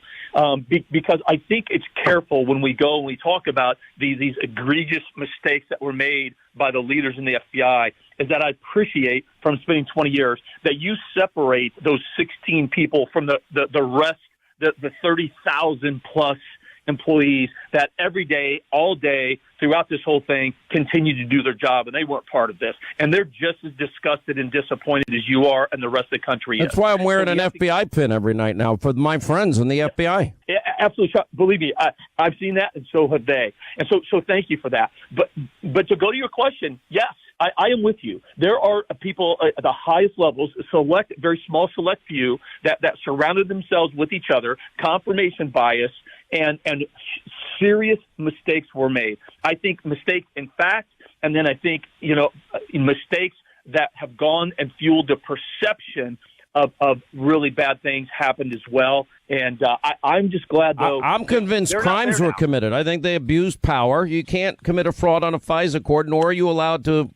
Because I think it's careful when we go and we talk about these egregious mistakes that were made by the leaders in the FBI, is that I appreciate from spending 20 years that you separate those 16 people from the rest, the 30,000 plus employees that every day, all day, throughout this whole thing, continue to do their job, and they weren't part of this. And they're just as disgusted and disappointed as you are and the rest of the country is. That's why I'm wearing an FBI pin every night now for my friends in the FBI. Yeah, absolutely. Believe me, I've seen that, and so have they. And so thank you for that. But to go to your question, yes, I am with you. There are people at the highest levels, very small select few, that surrounded themselves with each other, confirmation bias, and serious mistakes were made. I think mistakes in fact, and then I think, mistakes that have gone and fueled the perception of really bad things happened as well. And I'm just glad, though. I'm convinced crimes were committed. I think they abused power. You can't commit a fraud on a FISA court, nor are you allowed to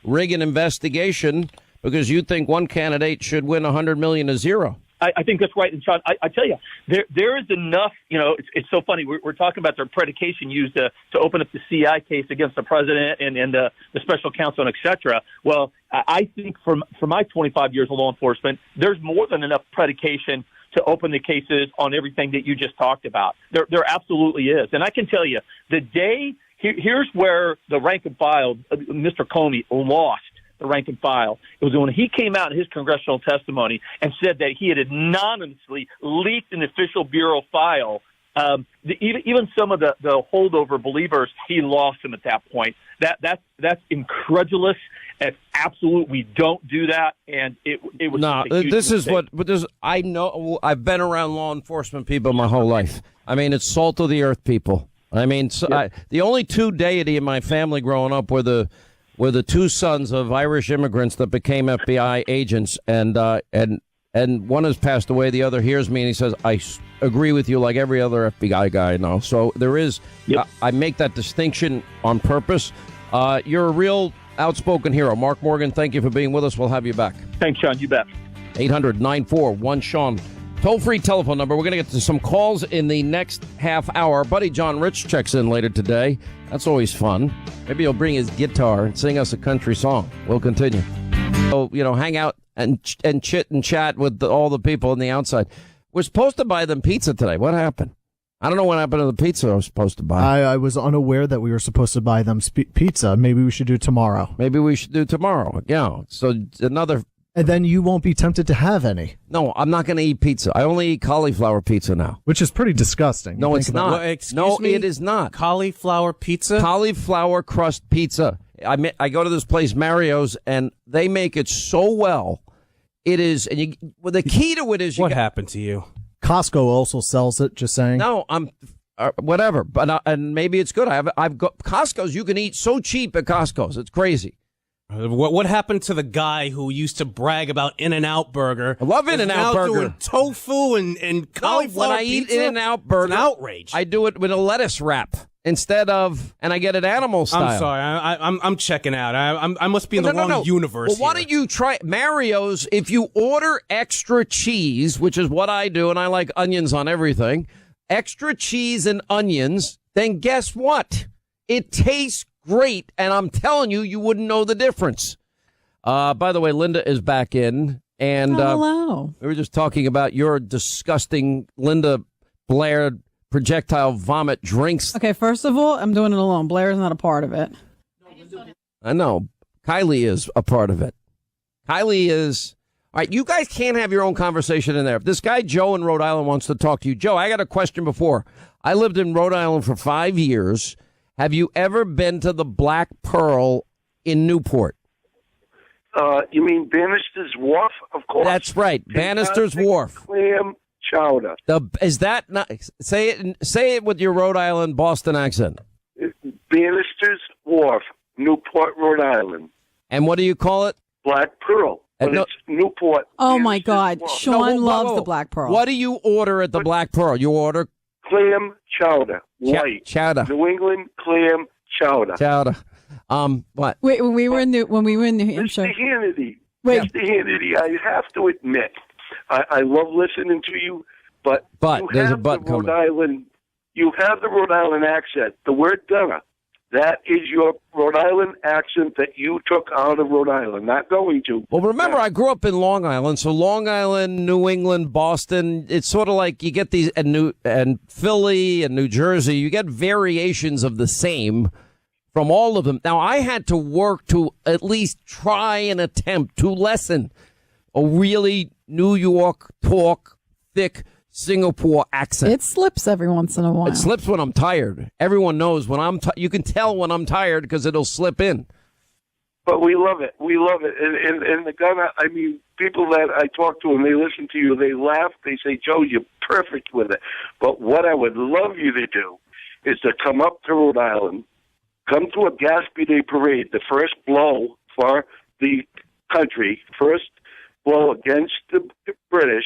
rig an investigation because you think one candidate should win $100 million to zero. I think that's right. And Sean, I tell you, there is enough, it's so funny. We're talking about the predication used to open up the CI case against the president and the special counsel and et cetera. Well, I think from my 25 years of law enforcement, there's more than enough predication to open the cases on everything that you just talked about. There absolutely is. And I can tell you, here's where the rank and file, Mr. Comey, lost the rank and file. It was when he came out in his congressional testimony and said that he had anonymously leaked an official bureau file. Even some of the holdover believers, he lost them at that point. That's incredulous and absolute. We don't do that, and it was no. This is what. But I know. I've been around law enforcement people my whole life. I mean, it's salt of the earth people. I mean, the only two deity in my family growing up were the two sons of Irish immigrants that became FBI agents, and one has passed away. The other hears me and he says, "I agree with you, like every other FBI guy I know." So there is. Yep. I make that distinction on purpose. You're a real outspoken hero, Mark Morgan. Thank you for being with us. We'll have you back. Thanks, Sean. You bet. 800-941-SEAN. Toll-free telephone number. We're going to get to some calls in the next half hour. Our buddy John Rich checks in later today. That's always fun. Maybe he'll bring his guitar and sing us a country song. We'll continue. So, hang out and chit and chat with all the people on the outside. We're supposed to buy them pizza today. What happened? I don't know what happened to the pizza I was supposed to buy. I was unaware that we were supposed to buy them pizza. Maybe we should do tomorrow. Yeah. So another... And then you won't be tempted to have any. No, I'm not going to eat pizza. I only eat cauliflower pizza now. Which is pretty disgusting. No, it's not. Well, excuse me? It is not. Cauliflower pizza? Cauliflower crust pizza. I go to this place, Mario's, and they make it so well. It is, and the key to it is... What happened to you? Costco also sells it, just saying. No, whatever. But and maybe it's good. I've got Costco's. You can eat so cheap at Costco's. It's crazy. What happened to the guy who used to brag about In-N-Out Burger? I love In-N-Out Burger. Doing tofu and cauliflower when I pizza? eat In-N-Out Burger, it's an outrage. I do it with a lettuce wrap instead of, and I get it animal style. I'm sorry, I'm checking out. I must be in the wrong universe. Well, why don't you try Mario's? If you order extra cheese, which is what I do, and I like onions on everything, extra cheese and onions, then guess what? It tastes great, and I'm telling you, you wouldn't know the difference. By the way, Linda is back in, and hello. We were just talking about your disgusting Linda Blair projectile vomit drinks. Okay, first of all, I'm doing it alone. Blair's not a part of it. I know. Kylie is a part of it. Kylie is... All right, you guys can't have your own conversation in there. If this guy Joe in Rhode Island wants to talk to you, Joe, I got a question before. I lived in Rhode Island for 5 years. Have you ever been to the Black Pearl in Newport? You mean Bannister's Wharf? Of course. That's right, Bannister's Wharf. Clam chowder. Is that not? Say it with your Rhode Island Boston accent. Bannister's Wharf, Newport, Rhode Island. And what do you call it? Black Pearl. But no, it's Newport. Oh, my God. Wharf. Sean loves the Black Pearl. What do you order at the Black Pearl? You order clam chowder. White. Chowder. New England clam chowder. Chowder. What? Wait, when we were in New Hampshire. Mr. Hannity. Wait. Mr. Hannity, I have to admit, I love listening to you, but you there's have a but the Rhode coming. Island. You have the Rhode Island accent. The word "gonna." That is your Rhode Island accent that you took out of Rhode Island. Not going to. Well, remember, I grew up in Long Island, so Long Island, New England, Boston, it's sort of like you get these, and Philly and New Jersey, you get variations of the same from all of them. Now, I had to work to at least try and attempt to lessen a really New York talk, thick Singapore accent. It slips every once in a while. It slips when I'm tired. Everyone knows when you can tell when I'm tired because it'll slip in. But we love it. We love it. And the Ghana, I mean, people that I talk to and they listen to you, they laugh. They say, Joe, you're perfect with it. But what I would love you to do is to come up to Rhode Island, come to a Gaspee Day parade, the first blow for the country, first blow against the British,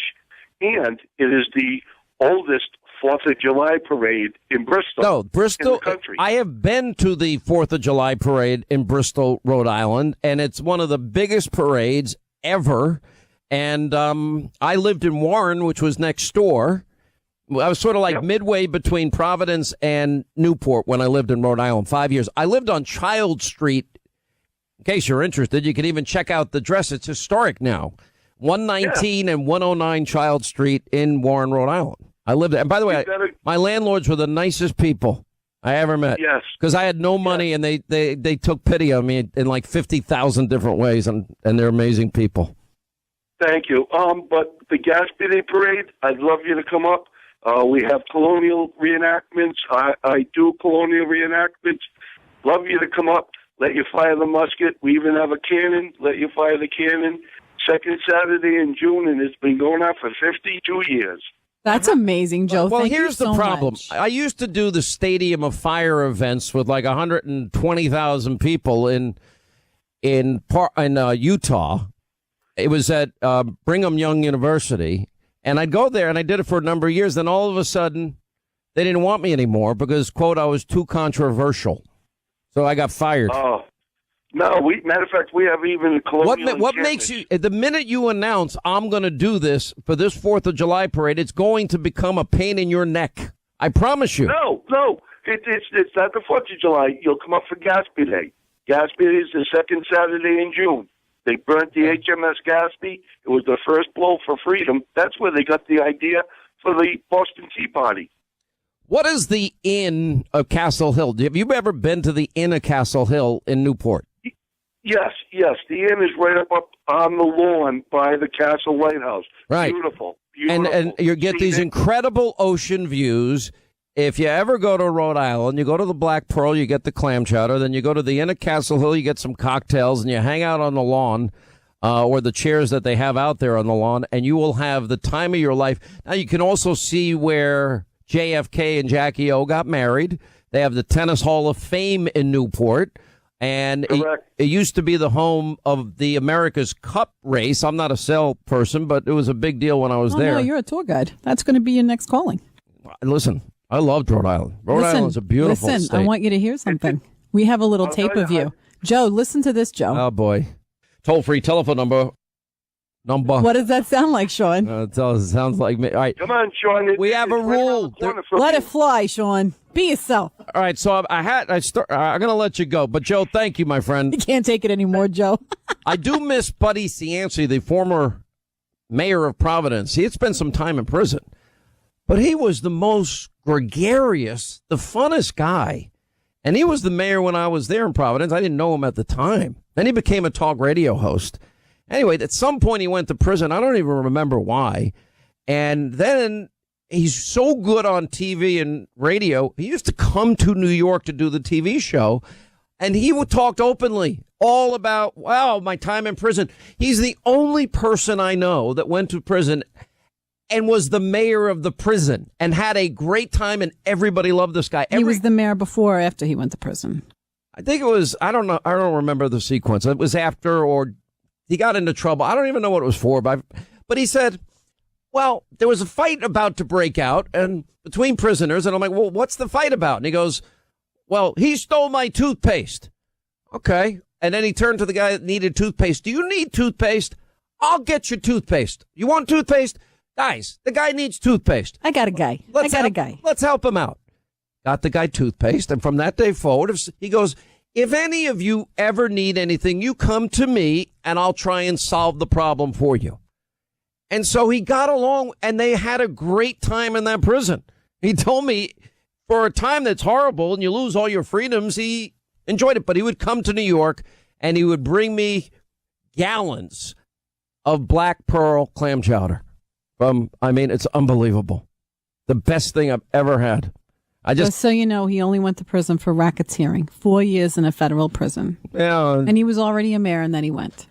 and it is the oldest 4th of July parade in Bristol. No, Bristol. In the country. I have been to the 4th of July parade in Bristol, Rhode Island, and it's one of the biggest parades ever. And I lived in Warren, which was next door. I was sort of like midway between Providence and Newport when I lived in Rhode Island, 5 years. I lived on Child Street. In case you're interested, you can even check out the dress. It's historic now. 119 and 109 Child Street in Warren, Rhode Island. I lived there. And by the way, my landlords were the nicest people I ever met. Yes. Because I had no money and they took pity on me in like 50,000 different ways, and they're amazing people. Thank you. But the Gaspee Day parade, I'd love you to come up. We have colonial reenactments. I do colonial reenactments. Love you to come up. Let you fire the musket. We even have a cannon. Let you fire the cannon. Second Saturday in June, and it's been going on for 52 years. That's amazing, Joe. Well, Thank here's you so the problem. much. I used to do the Stadium of Fire events with like 120,000 people in Utah. It was at Brigham Young University, and I'd go there, and I did it for a number of years. Then all of a sudden, they didn't want me anymore because, quote, I was too controversial. So I got fired. Oh. No, matter of fact, we have even colonial. What makes you, the minute you announce I'm going to do this for this 4th of July parade, it's going to become a pain in your neck. I promise you. No, it's not the 4th of July. You'll come up for Gaspee Day. Gaspee Day is the second Saturday in June. They burnt the HMS Gaspee. It was the first blow for freedom. That's where they got the idea for the Boston Tea Party. What is the Inn of Castle Hill? Have you ever been to the Inn of Castle Hill in Newport? Yes. The inn is right up on the lawn by the Castle Lighthouse. Right. Beautiful. And you get these incredible ocean views. If you ever go to Rhode Island, you go to the Black Pearl, you get the clam chowder. Then you go to the Inn of Castle Hill, you get some cocktails, and you hang out on the lawn or the chairs that they have out there on the lawn, and you will have the time of your life. Now, you can also see where JFK and Jackie O got married. They have the Tennis Hall of Fame in Newport. And it used to be the home of the America's Cup race. I'm not a sail person, but it was a big deal when I was there. No, you're a tour guide. That's going to be your next calling. Listen, I loved Rhode Island. Rhode Island's a beautiful state. I want you to hear something. We have a little tape of you. Joe, listen to this, Joe. Oh, boy. Toll-free telephone number. What does that sound like, Sean? It sounds like me. All right. Come on, Sean. We have a rule. Let it fly, Sean. Be yourself. All right, so I'm going to let you go. But, Joe, thank you, my friend. You can't take it anymore, Joe. I do miss Buddy Cianci, the former mayor of Providence. He had spent some time in prison. But he was the most gregarious, the funnest guy. And he was the mayor when I was there in Providence. I didn't know him at the time. Then he became a talk radio host. Anyway, at some point he went to prison. I don't even remember why. And then he's so good on TV and radio. He used to come to New York to do the TV show. And he talked openly all about, wow, my time in prison. He's the only person I know that went to prison and was the mayor of the prison and had a great time, and everybody loved this guy. He was the mayor before or after he went to prison? I think it was, I don't know. I don't remember the sequence. It was after, or he got into trouble. I don't even know what it was for, but he said, well, there was a fight about to break out and between prisoners. And I'm like, well, what's the fight about? And he goes, well, he stole my toothpaste. Okay. And then he turned to the guy that needed toothpaste. Do you need toothpaste? I'll get you toothpaste. You want toothpaste? Guys, the guy needs toothpaste. I got a guy. Let's help him out. Got the guy toothpaste. And from that day forward, he goes, if any of you ever need anything, you come to me and I'll try and solve the problem for you. And so he got along and they had a great time in that prison. He told me for a time that's horrible and you lose all your freedoms, he enjoyed it. But he would come to New York and he would bring me gallons of black pearl clam chowder. It's unbelievable. The best thing I've ever had. Just so you know, he only went to prison for racketeering. 4 years in a federal prison. Yeah. And he was already a mayor and then he went.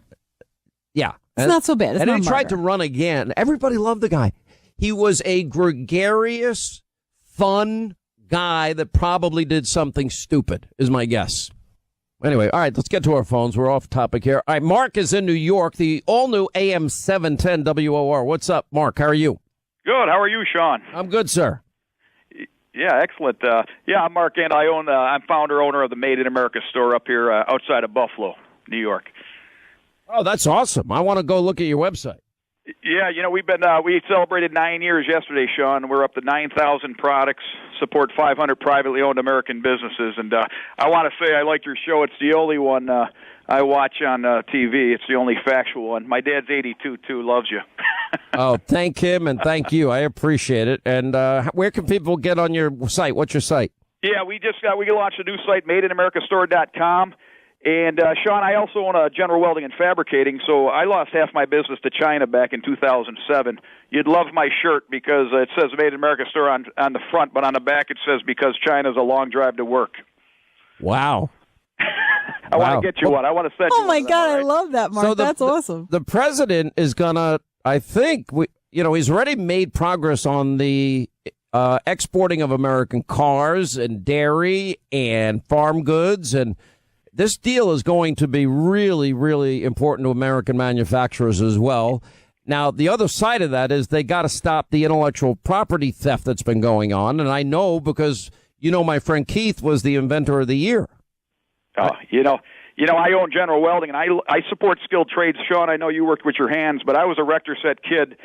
Yeah. It's not so bad. It's and not he tried to run again. Everybody loved the guy. He was a gregarious, fun guy that probably did something stupid, is my guess. Anyway, all right, let's get to our phones. We're off topic here. All right, Mark is in New York, the all-new AM 710 WOR. What's up, Mark? How are you? Good. How are you, Sean? I'm good, sir. Yeah, excellent. I'm Mark, and I'm founder-owner of the Made in America store up here outside of Buffalo, New York. Oh, that's awesome. I want to go look at your website. Yeah, we celebrated 9 years yesterday, Sean. We're up to 9,000 products, support 500 privately owned American businesses. And I want to say I like your show. It's the only one I watch on TV. It's the only factual one. My dad's 82, too. Loves you. Oh, thank him and thank you. I appreciate it. And where can people get on your site? What's your site? Yeah, we launched a new site, madeinamericastore.com. And, Sean, I also own a General Welding and Fabricating, so I lost half my business to China back in 2007. You'd love my shirt because it says Made in America Store on the front, but on the back it says because China's a long drive to work. Wow. I want to get you one. I want to send you one. Oh, my God, right? I love that, Mark. That's awesome. The president is going to, I think, he's already made progress on the exporting of American cars and dairy and farm goods, and this deal is going to be really, really important to American manufacturers as well. Now, the other side of that is they got to stop the intellectual property theft that's been going on. And I know because, my friend Keith was the inventor of the year. I own General Welding, and I support skilled trades. Sean, I know you worked with your hands, but I was a rector set kid,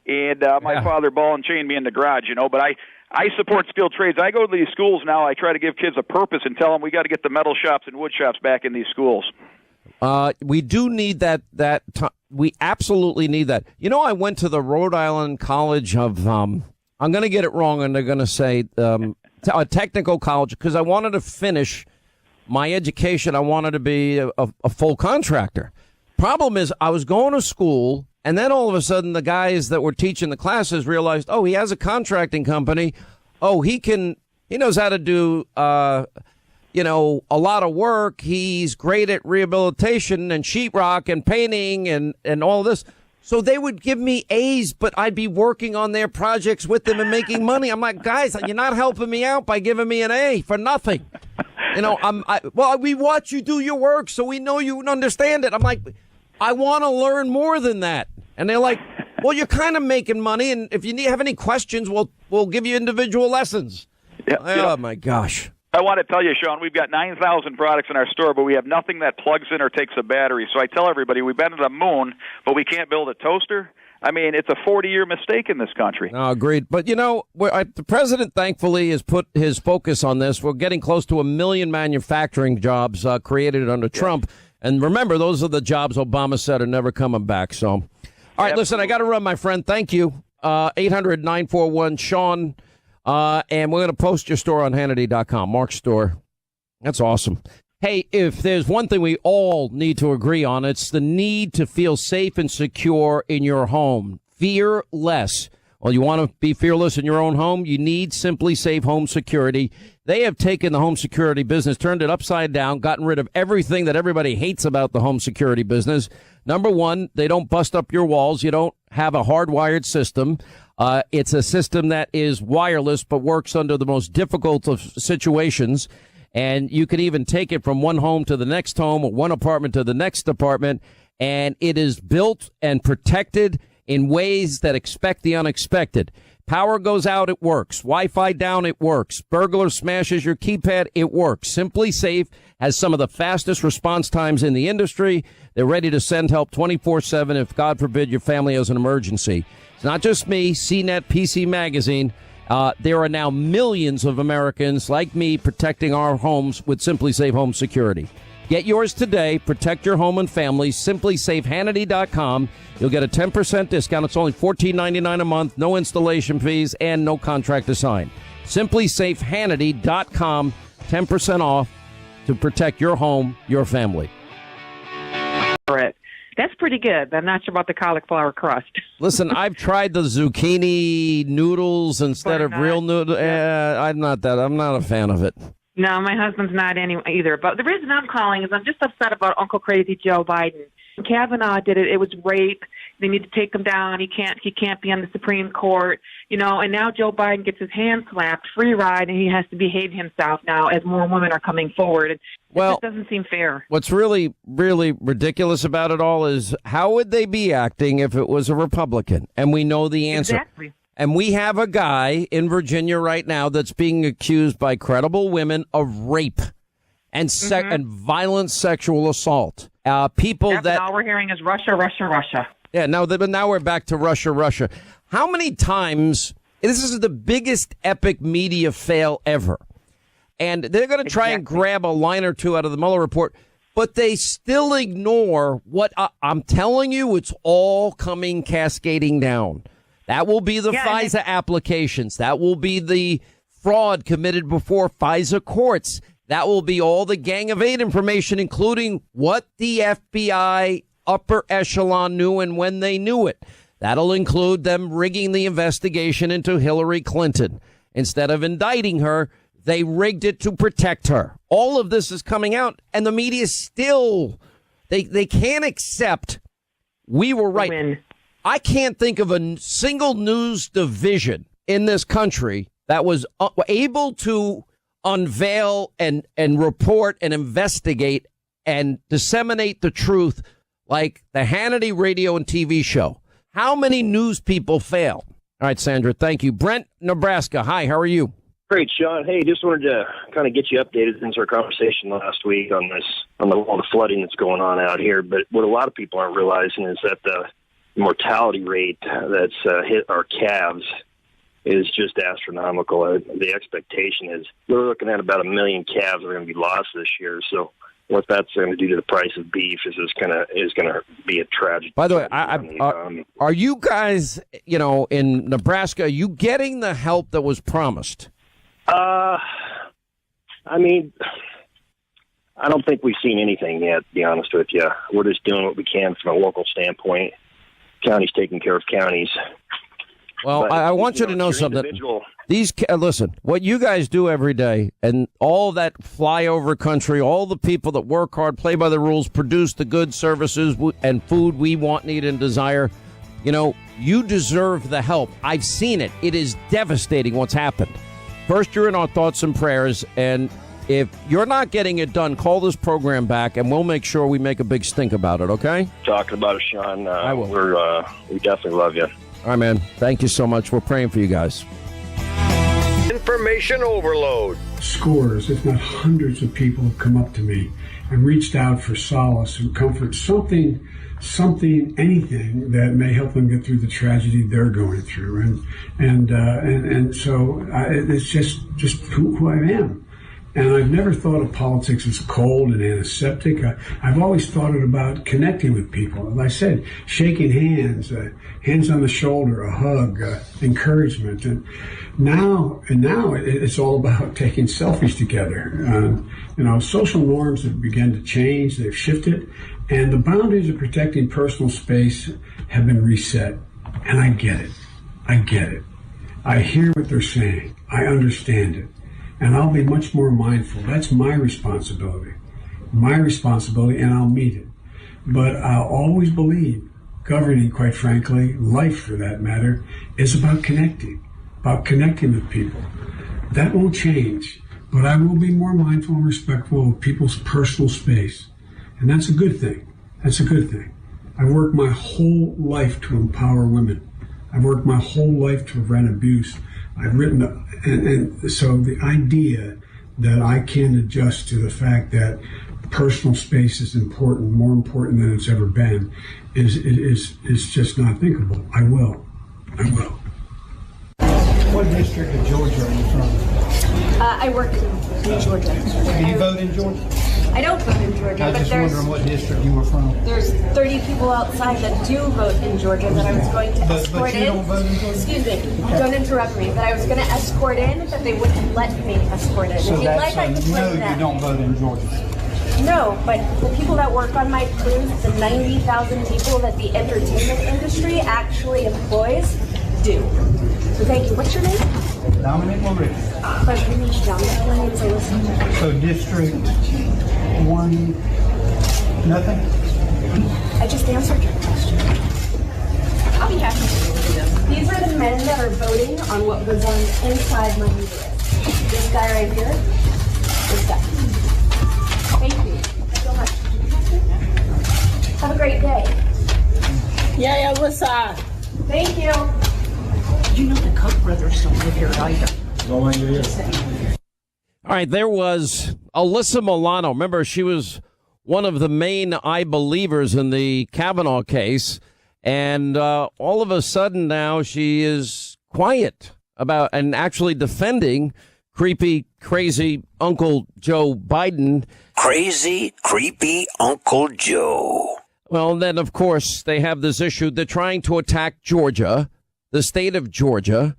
and my father ball and chained me in the garage, but I support skilled trades. I go to these schools now. I try to give kids a purpose and tell them we got to get the metal shops and wood shops back in these schools. We do need that. We absolutely need that. I went to the Rhode Island College of, I'm going to get it wrong, and they're going to say a technical college because I wanted to finish my education. I wanted to be a full contractor. Problem is, I was going to school. And then all of a sudden, the guys that were teaching the classes realized, he has a contracting company. He knows how to do, a lot of work. He's great at rehabilitation and sheetrock and painting and all this. So they would give me A's, but I'd be working on their projects with them and making money. I'm like, guys, you're not helping me out by giving me an A for nothing. We watch you do your work, so we know you understand it. I'm like, I want to learn more than that. And they're like, well, you're kind of making money, and if you have any questions, we'll give you individual lessons. Yeah, my gosh. I want to tell you, Sean, we've got 9,000 products in our store, but we have nothing that plugs in or takes a battery. So I tell everybody we've been to the moon, but we can't build a toaster. It's a 40-year mistake in this country. No, agreed. But, the president, thankfully, has put his focus on this. We're getting close to 1 million manufacturing jobs created under Trump. And remember, those are the jobs Obama said are never coming back. So, all right, listen, I got to run, my friend. Thank you. 800-941-SEAN. And we're going to post your store on hannity.com. Mark's store. That's awesome. Hey, if there's one thing we all need to agree on, it's the need to feel safe and secure in your home. Fear less. Well, you want to be fearless in your own home? You need Simply Safe Home Security. They have taken the home security business, turned it upside down, gotten rid of everything that everybody hates about the home security business. Number one, they don't bust up your walls. You don't have a hardwired system. It's a system that is wireless but works under the most difficult of situations. And you can even take it from one home to the next home or one apartment to the next apartment. And it is built and protected in ways that expect the unexpected. Power goes out, it works. Wi-Fi down, it works. Burglar smashes your keypad, it works. Simply Safe has some of the fastest response times in the industry. They're ready to send help 24/7 if, God forbid, your family has an emergency. It's not just me, CNET, PC Magazine. There are now millions of Americans like me protecting our homes with Simply Safe Home Security. Get yours today. Protect your home and family. SimplySafeHannity.com. You'll get a 10% discount. It's only $14.99 a month. No installation fees and no contract to sign. SimplySafeHannity.com. 10% off to protect your home, your family. That's pretty good. I'm not sure about the cauliflower crust. Listen, I've tried the zucchini noodles instead of real noodles. I'm not a fan of it. No, my husband's not either. But the reason I'm calling is I'm just upset about Uncle Crazy Joe Biden. Kavanaugh did it. It was rape. They need to take him down. He can't be on the Supreme Court. And now Joe Biden gets his hand slapped, free ride, and he has to behave himself now as more women are coming forward. It just doesn't seem fair. What's really, really ridiculous about it all is how would they be acting if it was a Republican? And we know the answer. Exactly. And we have a guy in Virginia right now that's being accused by credible women of rape and and violent sexual assault. People that all we're hearing is Russia, Russia, Russia. Yeah, now we're back to Russia, Russia. How many times? This is the biggest epic media fail ever. And they're going to try and grab a line or two out of the Mueller report, but they still ignore what I'm telling you. It's all coming cascading down. That will be the FISA applications. That will be the fraud committed before FISA courts. That will be all the Gang of Eight information, including what the FBI upper echelon knew and when they knew it. That'll include them rigging the investigation into Hillary Clinton. Instead of indicting her, they rigged it to protect her. All of this is coming out, and the media still, they can't accept we were right. I can't think of a single news division in this country that was able to unveil and report and investigate and disseminate the truth like the Hannity radio and TV show. How many news people fail? All right, Sandra, thank you. Brent, Nebraska. Hi, how are you? Great, Sean. Hey, just wanted to kind of get you updated since our conversation last week on all the flooding that's going on out here. But what a lot of people aren't realizing is that the mortality rate that's hit our calves is just astronomical. The expectation is we're looking at about 1 million calves that are going to be lost this year. So what that's going to do to the price of beef is going to be a tragedy. By the way, are you guys, in Nebraska, are you getting the help that was promised? I mean, I don't think we've seen anything yet, to be honest with you. We're just doing what we can from a local standpoint. Counties taking care of counties. Well, but, I want you to know something. Listen, what you guys do every day and all that flyover country, all the people that work hard, play by the rules, produce the good services and food we want, need, and desire, you deserve the help. I've seen it. It is devastating what's happened. First, you're in our thoughts and prayers, and if you're not getting it done, call this program back, and we'll make sure we make a big stink about it, okay? Talking about it, Sean. I will. We definitely love you. All right, man. Thank you so much. We're praying for you guys. Information overload. Scores, if not hundreds of people have come up to me and reached out for solace and comfort, something, anything that may help them get through the tragedy they're going through. And so it's just who I am. And I've never thought of politics as cold and antiseptic. I've always thought it about connecting with people. As I said, shaking hands, hands on the shoulder, a hug, encouragement. And now it's all about taking selfies together. Social norms have begun to change. They've shifted. And the boundaries of protecting personal space have been reset. And I get it. I hear what they're saying. I understand it. And I'll be much more mindful. That's my responsibility, and I'll meet it. But I'll always believe governing, quite frankly, life for that matter, is about connecting with people. That won't change, but I will be more mindful and respectful of people's personal space. And that's a good thing. That's a good thing. I've worked my whole life to empower women. I've worked my whole life to prevent abuse. I've written, and so the idea that I can adjust to the fact that personal space is important, more important than it's ever been, is just not thinkable. I will. What district of Georgia are you from? I work in Georgia. Do you vote in Georgia? I don't vote in Georgia, I was but just wondering what district you were from. there's 30 people outside that do vote in Georgia that I was going to escort but you in. don't vote in Georgia? Excuse me, don't interrupt me. That I was going to escort in, but they wouldn't let me escort in. So if you'd that's like, I could no, play that. you don't vote in Georgia. No, but the people that work on my cruise, the 90,000 people that the entertainment industry actually employs, do. So thank you. What's your name? Dominic Maurice. Pleasure to meet you, Dominic. My name is Alyssa. So District 1, nothing? I just answered your question. I'll be happy to do this. These are the men that are voting on what was on inside my uterus. This guy right here. This guy. Thank you so much. Have a great day. Yeah, what's up? Thank you. You know the Koch brothers don't live here either. No idea. All right, there was Alyssa Milano. Remember, she was one of the main I believers in the Kavanaugh case. And all of a sudden now she is quiet about and actually defending creepy, crazy Uncle Joe Biden. Crazy, creepy Uncle Joe. Well, then, of course, they have this issue. They're trying to attack Georgia, the state of Georgia,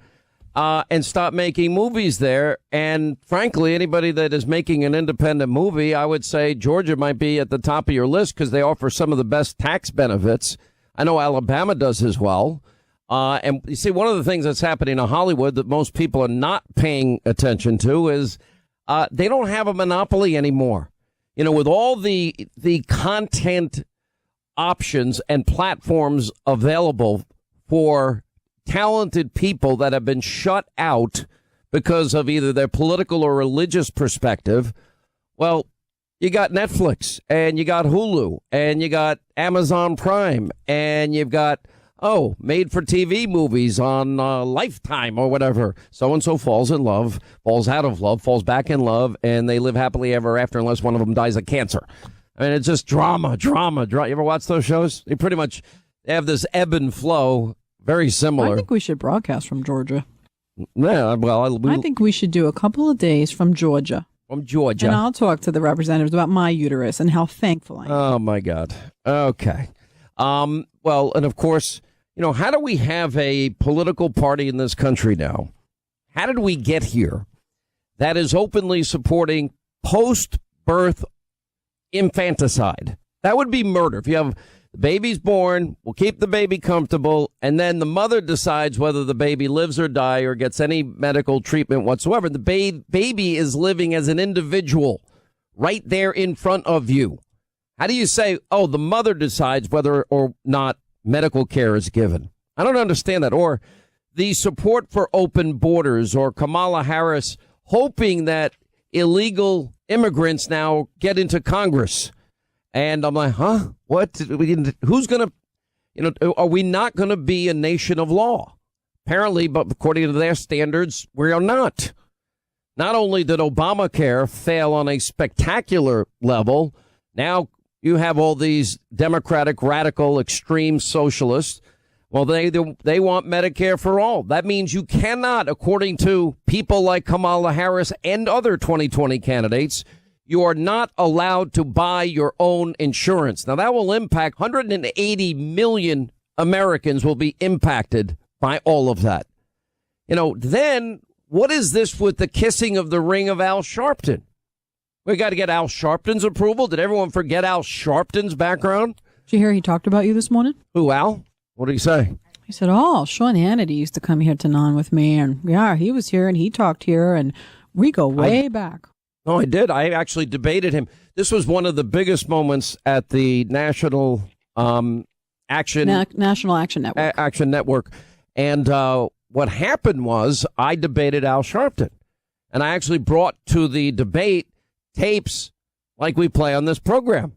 and stop making movies there. And frankly, anybody that is making an independent movie, I would say Georgia might be at the top of your list because they offer some of the best tax benefits. I know Alabama does as well. And you see, one of the things that's happening in Hollywood that most people are not paying attention to is they don't have a monopoly anymore. You know, with all the content options and platforms available for talented people that have been shut out because of either their political or religious perspective. Well, you got Netflix and you got Hulu and you got Amazon Prime and you've got, made for TV movies on Lifetime or whatever. So-and-so falls in love, falls out of love, falls back in love, and they live happily ever after unless one of them dies of cancer. I mean, it's just drama. You ever watch those shows? They pretty much have this ebb and flow, very similar. I think we should broadcast from Georgia. Yeah, well, I think we should do a couple of days from Georgia. From Georgia. And I'll talk to the representatives about my uterus and how thankful I am. Oh, my God. Okay. Well, and of course, you know, how do we have a political party in this country now? How did we get here that is openly supporting post-birth infanticide? That would be murder. If you have the baby's born, we'll keep the baby comfortable, and then the mother decides whether the baby lives or dies or gets any medical treatment whatsoever. The baby is living as an individual right there in front of you. How do you say, the mother decides whether or not medical care is given? I don't understand that. Or the support for open borders, or Kamala Harris hoping that illegal immigrants now get into Congress. And I'm like, what? Who's going to, are we not going to be a nation of law? Apparently, but according to their standards, we are not. Not only did Obamacare fail on a spectacular level, now you have all these Democratic, radical, extreme socialists. Well, they want Medicare for all. That means you cannot, according to people like Kamala Harris and other 2020 candidates, you are not allowed to buy your own insurance. Now, that will impact 180 million Americans will be impacted by all of that. Then what is this with the kissing of the ring of Al Sharpton? We got to get Al Sharpton's approval. Did everyone forget Al Sharpton's background? Did you hear he talked about you this morning? Who, Al? What did he say? He said, Sean Hannity used to come here to Non with me. And yeah, he was here and he talked here and we go way back. No, I did. I actually debated him. This was one of the biggest moments at the National Action National Action Network. Action Network. And what happened was I debated Al Sharpton. And I actually brought to the debate tapes like we play on this program.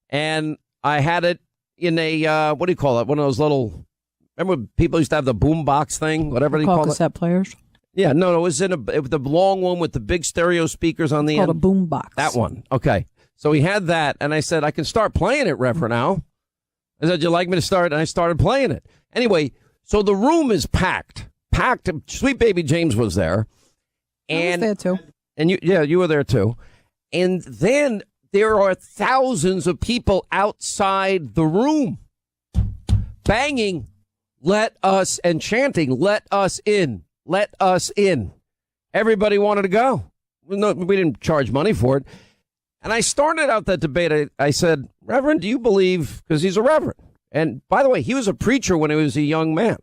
And I had it in a, what do you call it? One of those little, remember when people used to have the boom box thing? Whatever they call it. Cassette players? Yeah, no, it was the long one with the big stereo speakers on the end. Called a boom box. That one. Okay. So he had that, and I said, I can start playing it, Reverend Al. I said, you like me to start? And I started playing it. Anyway, so the room is packed. Packed. Sweet baby James was there. And, I was there, too. And you were there, too. And then there are thousands of people outside the room banging, let us, and chanting, let us in, let us in. Everybody wanted to go. No, we didn't charge money for it. And I started out that debate. I said, Reverend, do you believe, because he's a reverend. And by the way, he was a preacher when he was a young man.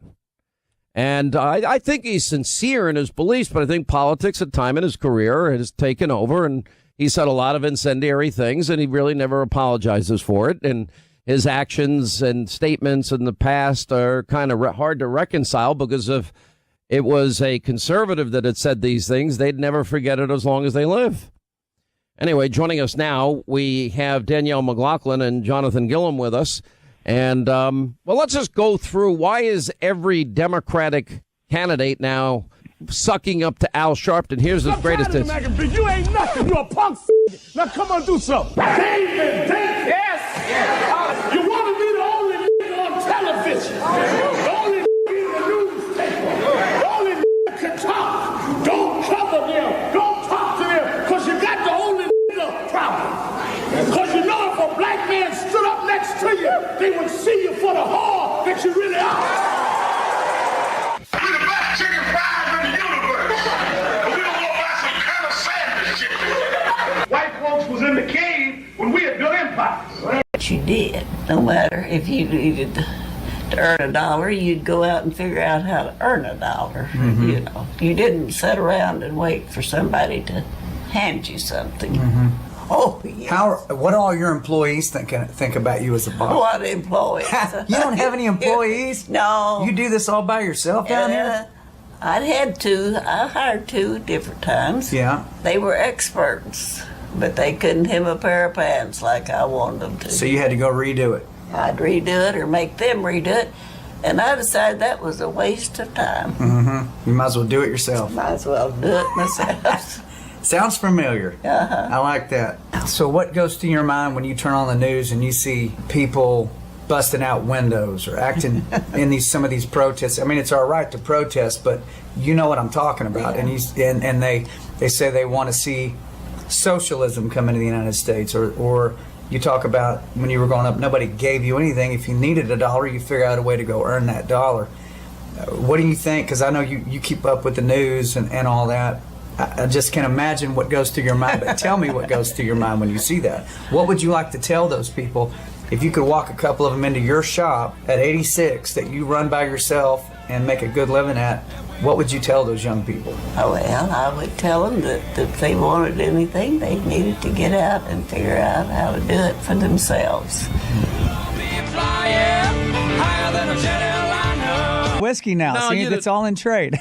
And I think he's sincere in his beliefs, but I think politics at time in his career has taken over, and he said a lot of incendiary things, and he really never apologizes for it. And his actions and statements in the past are kind of hard to reconcile because if it was a conservative that had said these things, they'd never forget it as long as they live. Anyway, joining us now, we have Danielle McLaughlin and Jonathan Gillum with us. And, well, let's just go through why is every Democratic candidate now sucking up to Al Sharpton? Here's his greatest hits. You ain't nothing. You a punk. Now come on, do something. David, yes. You want to be the only on television. The only in the newspaper. The only can talk. Don't cover them. Don't talk to them. Because you got the only problem. Because you know if a black man stood up next to you, they would see you for the whore that you really are. We're the best chicken fries in the universe. But we don't want to buy some kind of sandwich chicken. White folks was in the cave when we had built empires. But you did. No matter if you needed to earn $1, you'd go out and figure out how to earn $1. Mm-hmm. You know, you didn't sit around and wait for somebody to hand you something. Mm-hmm. Oh, yes. What do all your employees think about you as a boss? What employees? You don't have any employees? No. You do this all by yourself down here? I had two. I hired 2 different times. Yeah. They were experts, but they couldn't hem a pair of pants like I wanted them to. So you had to go redo it? I'd redo it or make them redo it. And I decided that was a waste of time. Mm-hmm. You might as well do it yourself. Might as well do it myself. Sounds familiar. Uh-huh. I like that. So what goes through your mind when you turn on the news and you see people busting out windows or acting in some of these protests? I mean, it's our right to protest, but you know what I'm talking about. Yeah. And they say they want to see socialism come into the United States, or you talk about when you were growing up, nobody gave you anything. If you needed $1, you figure out a way to go earn that dollar. What do you think? Because I know you keep up with the news and all that. I just can't imagine what goes through your mind, but tell me what goes through your mind when you see that. What would you like to tell those people if you could walk a couple of them into your shop at 86 that you run by yourself and make a good living at? What would you tell those young people? Oh, well, I would tell them that if they wanted anything, they needed to get out and figure out how to do it for themselves. Whiskey now. No, See, it's all in trade.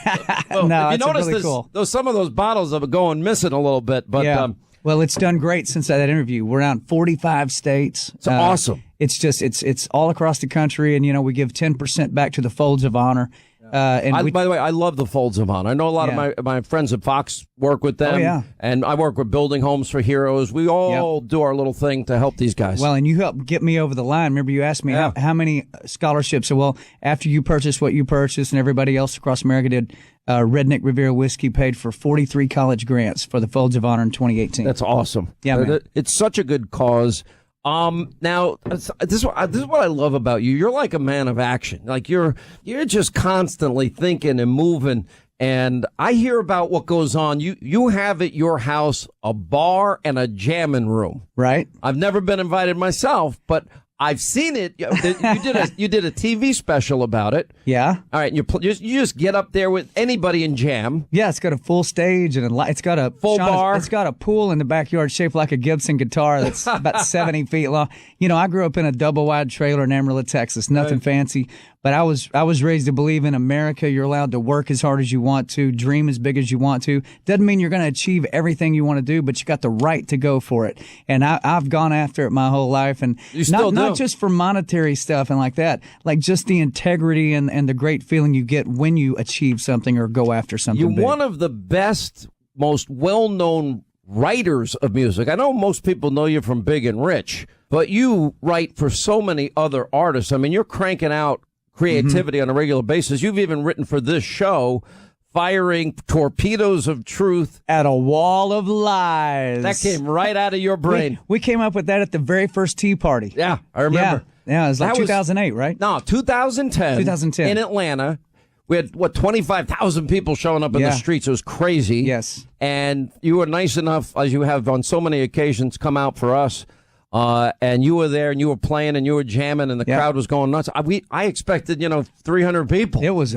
Well, no, if you it's notice really cool. Some of those bottles are going missing a little bit, but yeah. Well, it's done great since that interview. We're out in 45 states. It's awesome. It's just it's all across the country, and we give 10% back to the Folds of Honor. By the way, I love the Folds of Honor. I know a lot of my friends at Fox work with them. Oh, yeah. And I work with Building Homes for Heroes. We all do our little thing to help these guys. Well, and you helped get me over the line. Remember, you asked me how many scholarships. So, well, after you purchased what you purchased and everybody else across America did, Redneck Riviera Whiskey paid for 43 college grants for the Folds of Honor in 2018. That's awesome. Yeah, man. It's such a good cause. Now this is what I love about you. You're like a man of action. Like you're just constantly thinking and moving. And I hear about what goes on. You have at your house a bar and a jamming room. Right. I've never been invited myself, but I've seen it. You did a TV special about it. Yeah. All right. You just get up there with anybody and jam. Yeah, it's got a full stage and it's got a full bar. It's got a pool in the backyard shaped like a Gibson guitar that's about 70 feet long. You know, I grew up in a double wide trailer in Amarillo, Texas. Nothing fancy, but I was raised to believe in America. You're allowed to work as hard as you want to, dream as big as you want to. Doesn't mean you're going to achieve everything you want to do, but you got the right to go for it. And I've gone after it my whole life, and not just for monetary stuff and like that, like just the integrity and the great feeling you get when you achieve something or go after something. You're big. one of the best, most well-known writers of music. I know most people know you from Big and Rich, but you write for so many other artists. I mean, you're cranking out creativity on a regular basis. You've even written for this show, firing torpedoes of truth at a wall of lies. That came right out of your brain. We came up with that at the very first Tea Party. Yeah, I remember. Yeah, it was like 2008, right? No, 2010. 2010. In Atlanta. We had, 25,000 people showing up in the streets. It was crazy. Yes. And you were nice enough, as you have on so many occasions, come out for us. And you were there, and you were playing, and you were jamming, and the crowd was going nuts. I expected, 300 people. It was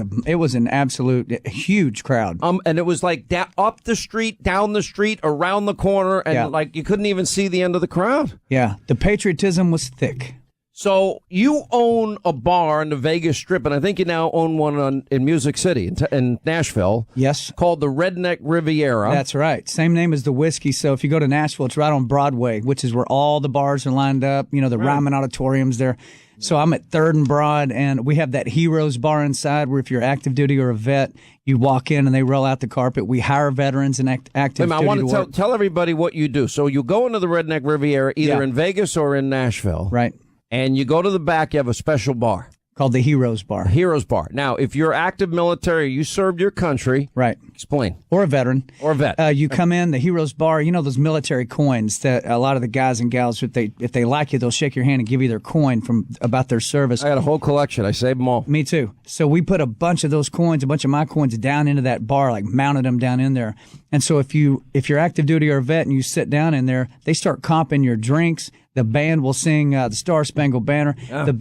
an absolute huge crowd. And it was like up the street, down the street, around the corner, and like you couldn't even see the end of the crowd. Yeah, the patriotism was thick. So you own a bar in the Vegas Strip, and I think you now own one in Music City in Nashville. Yes. Called the Redneck Riviera. That's right. Same name as the whiskey. So if you go to Nashville, it's right on Broadway, which is where all the bars are lined up. The Ryman Auditorium's there. So I'm at 3rd and Broad, and we have that Heroes Bar inside where if you're active duty or a vet, you walk in and they roll out the carpet. We hire veterans and active duty. I want to tell everybody what you do. So you go into the Redneck Riviera either in Vegas or in Nashville. Right. And you go to the back, you have a special bar. Called the Heroes Bar. Heroes Bar. Now, if you're active military, you served your country. Right. Explain. Or a veteran. Or a vet. You come in, the Heroes Bar, those military coins that a lot of the guys and gals, if they like you, they'll shake your hand and give you their coin about their service. I got a whole collection. I saved them all. Me too. So we put a bunch of those coins, a bunch of my coins down into that bar, like mounted them down in there. And so if you're active duty or a vet and you sit down in there, they start comping your drinks. The band will sing the Star Spangled Banner. Yeah. The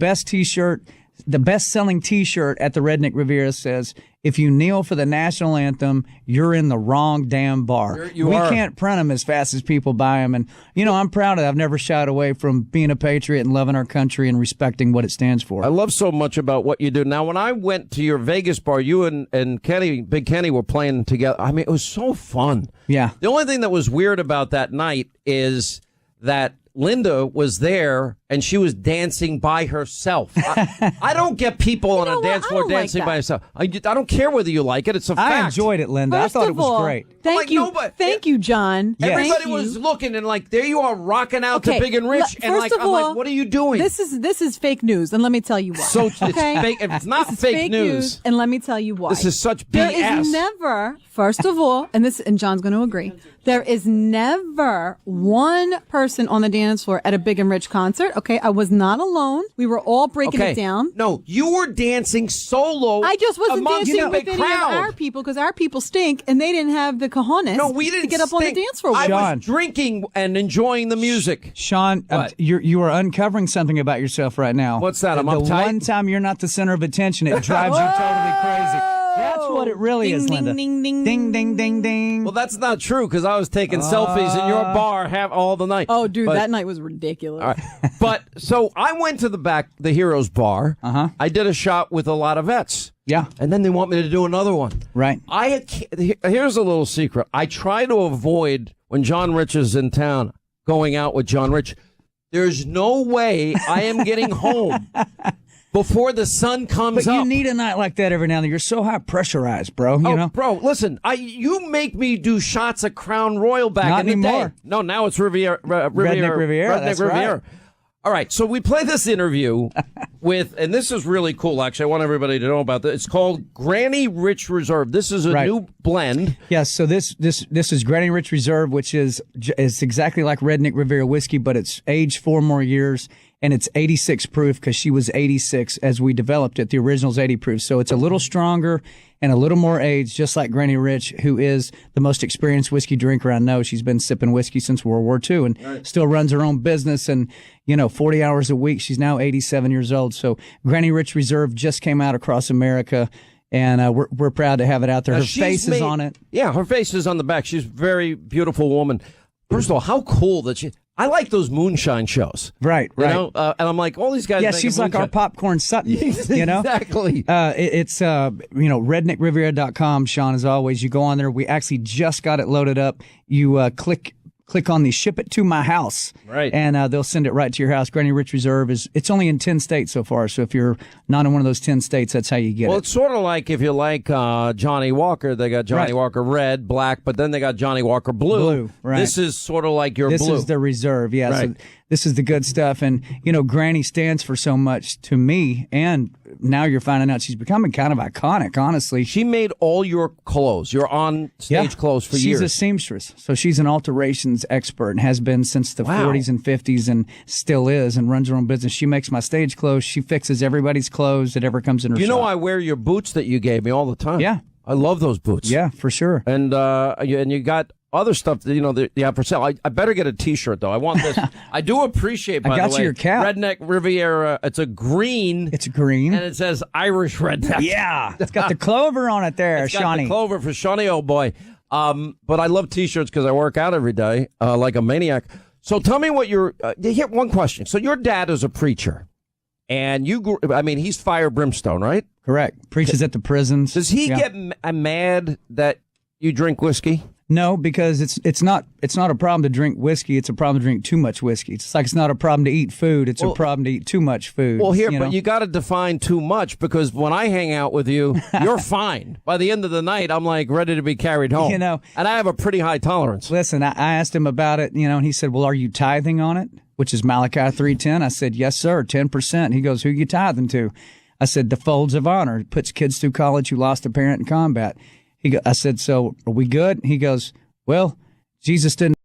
best-selling T-shirt at the Redneck Riviera says, "If you kneel for the national anthem, you're in the wrong damn bar." We can't print them as fast as people buy them. And, I'm proud of it. I've never shied away from being a patriot and loving our country and respecting what it stands for. I love so much about what you do. Now, when I went to your Vegas bar, you and Kenny, Big Kenny, were playing together. I mean, it was so fun. Yeah. The only thing that was weird about that night is that Linda was there and she was dancing by herself. I don't get people on a dance floor dancing by herself. I don't care whether you like it. It's a fact. I enjoyed it, Linda. First I thought it was great. Thank you. Thank you, John. Everybody was looking and there you are rocking out to Big and Rich. And I'm like, what are you doing? This is fake news. And let me tell you why. So it's fake. It's not fake news. And let me tell you why. This is such BS. There is never, first of all, and John's going to agree, there is never one person on the dance floor at a Big and Rich concert. Okay, I was not alone. We were all breaking it down. No, you were dancing solo. I just wasn't dancing with any crowd. of our people because our people stink and they didn't have the cojones to get up on the dance floor. I was drinking and enjoying the music. Sean, you are uncovering something about yourself right now. What's that? I'm the uptight? one time you're not the center of attention, it drives you totally crazy. That's what it really is, Linda. Ding, ding, ding, ding, ding, ding. Well, that's not true because I was taking selfies in your bar all the night. Oh, dude, that night was ridiculous. All right. But so I went to the Heroes Bar. I did a shot with a lot of vets. Yeah. And then they want me to do another one. Right. Here's a little secret. I try to avoid, when John Rich is in town, going out with John Rich. There's no way I am getting home before the sun comes up. But you need a night like that every now and then. You're so high pressurized, bro. You know? Bro, listen. You make me do shots of Crown Royal back Not in the anymore. day. No, now it's Redneck Riviera. That's Riviera. Right. All right, so we play this interview with, and this is really cool, actually. I want everybody to know about this. It's called Granny Rich Reserve. This is a new blend. Yes, so this is Granny Rich Reserve, which is exactly like Redneck Riviera whiskey, but it's aged 4 more years. and it's 86 proof because she was 86 as we developed it. The original's 80 proof. So it's a little stronger and a little more aged, just like Granny Rich, who is the most experienced whiskey drinker I know. She's been sipping whiskey since World War II and still runs her own business and, 40 hours a week. She's now 87 years old. So Granny Rich Reserve just came out across America. And we're proud to have it out there. Her face is on it. Yeah, her face is on the back. She's a very beautiful woman. First of all, how cool that I like those moonshine shows. Right. And I'm like, all these guys. Yeah, she's like our popcorn Sutton. Exactly. It's redneckriviera.com, Sean, as always. You go on there. We actually just got it loaded up. You click on the ship it to my house. Right. And they'll send it right to your house. Granny Rich Reserve it's only in 10 states so far. So if you're not in one of those 10 states, that's how you get it. Well, it's sort of like if you like Johnny Walker, they got Johnny Walker Red, Black, but then they got Johnny Walker Blue. Right. This is sort of like your This Blue. is the Reserve, yeah. Right. So this is the good stuff. And, Granny stands for so much to me. And now you're finding out she's becoming kind of iconic, honestly. She made all your clothes, your on-stage clothes for years. She's a seamstress. So she's an alterations expert and has been since the 40s and 50s and still is and runs her own business. She makes my stage clothes. She fixes everybody's clothes that ever comes in her shop. You know I wear your boots that you gave me all the time. Yeah. I love those boots. Yeah, for sure. And you got other stuff that that you have for sale. I better get a T-shirt though. I want this. I do appreciate. By I got the way, you your cap. Redneck Riviera. It's a green. It's green, and it says Irish Redneck. Yeah, it's got the clover on it there, it's got Shawnee. the clover for Shawnee, old boy. But I love T-shirts because I work out every day like a maniac. So tell me what your. Here, one question. So your dad is a preacher, and you grew. I mean, he's fire brimstone, right? Correct. Preaches at the prisons. Does he get mad that you drink whiskey? No, because it's not a problem to drink whiskey. It's a problem to drink too much whiskey. It's like it's not a problem to eat food. It's a problem to eat too much food. Well, but you got to define too much because when I hang out with you, you're fine. By the end of the night, I'm like ready to be carried home. And I have a pretty high tolerance. Listen, I asked him about it, and he said, "Well, are you tithing on it?" Which is Malachi 3:10. I said, "Yes, sir, 10%." He goes, "Who you tithing to?" I said, "The folds of honor. It puts kids through college who lost a parent in combat." I said, "So are we good?" He goes, "Well, Jesus didn't."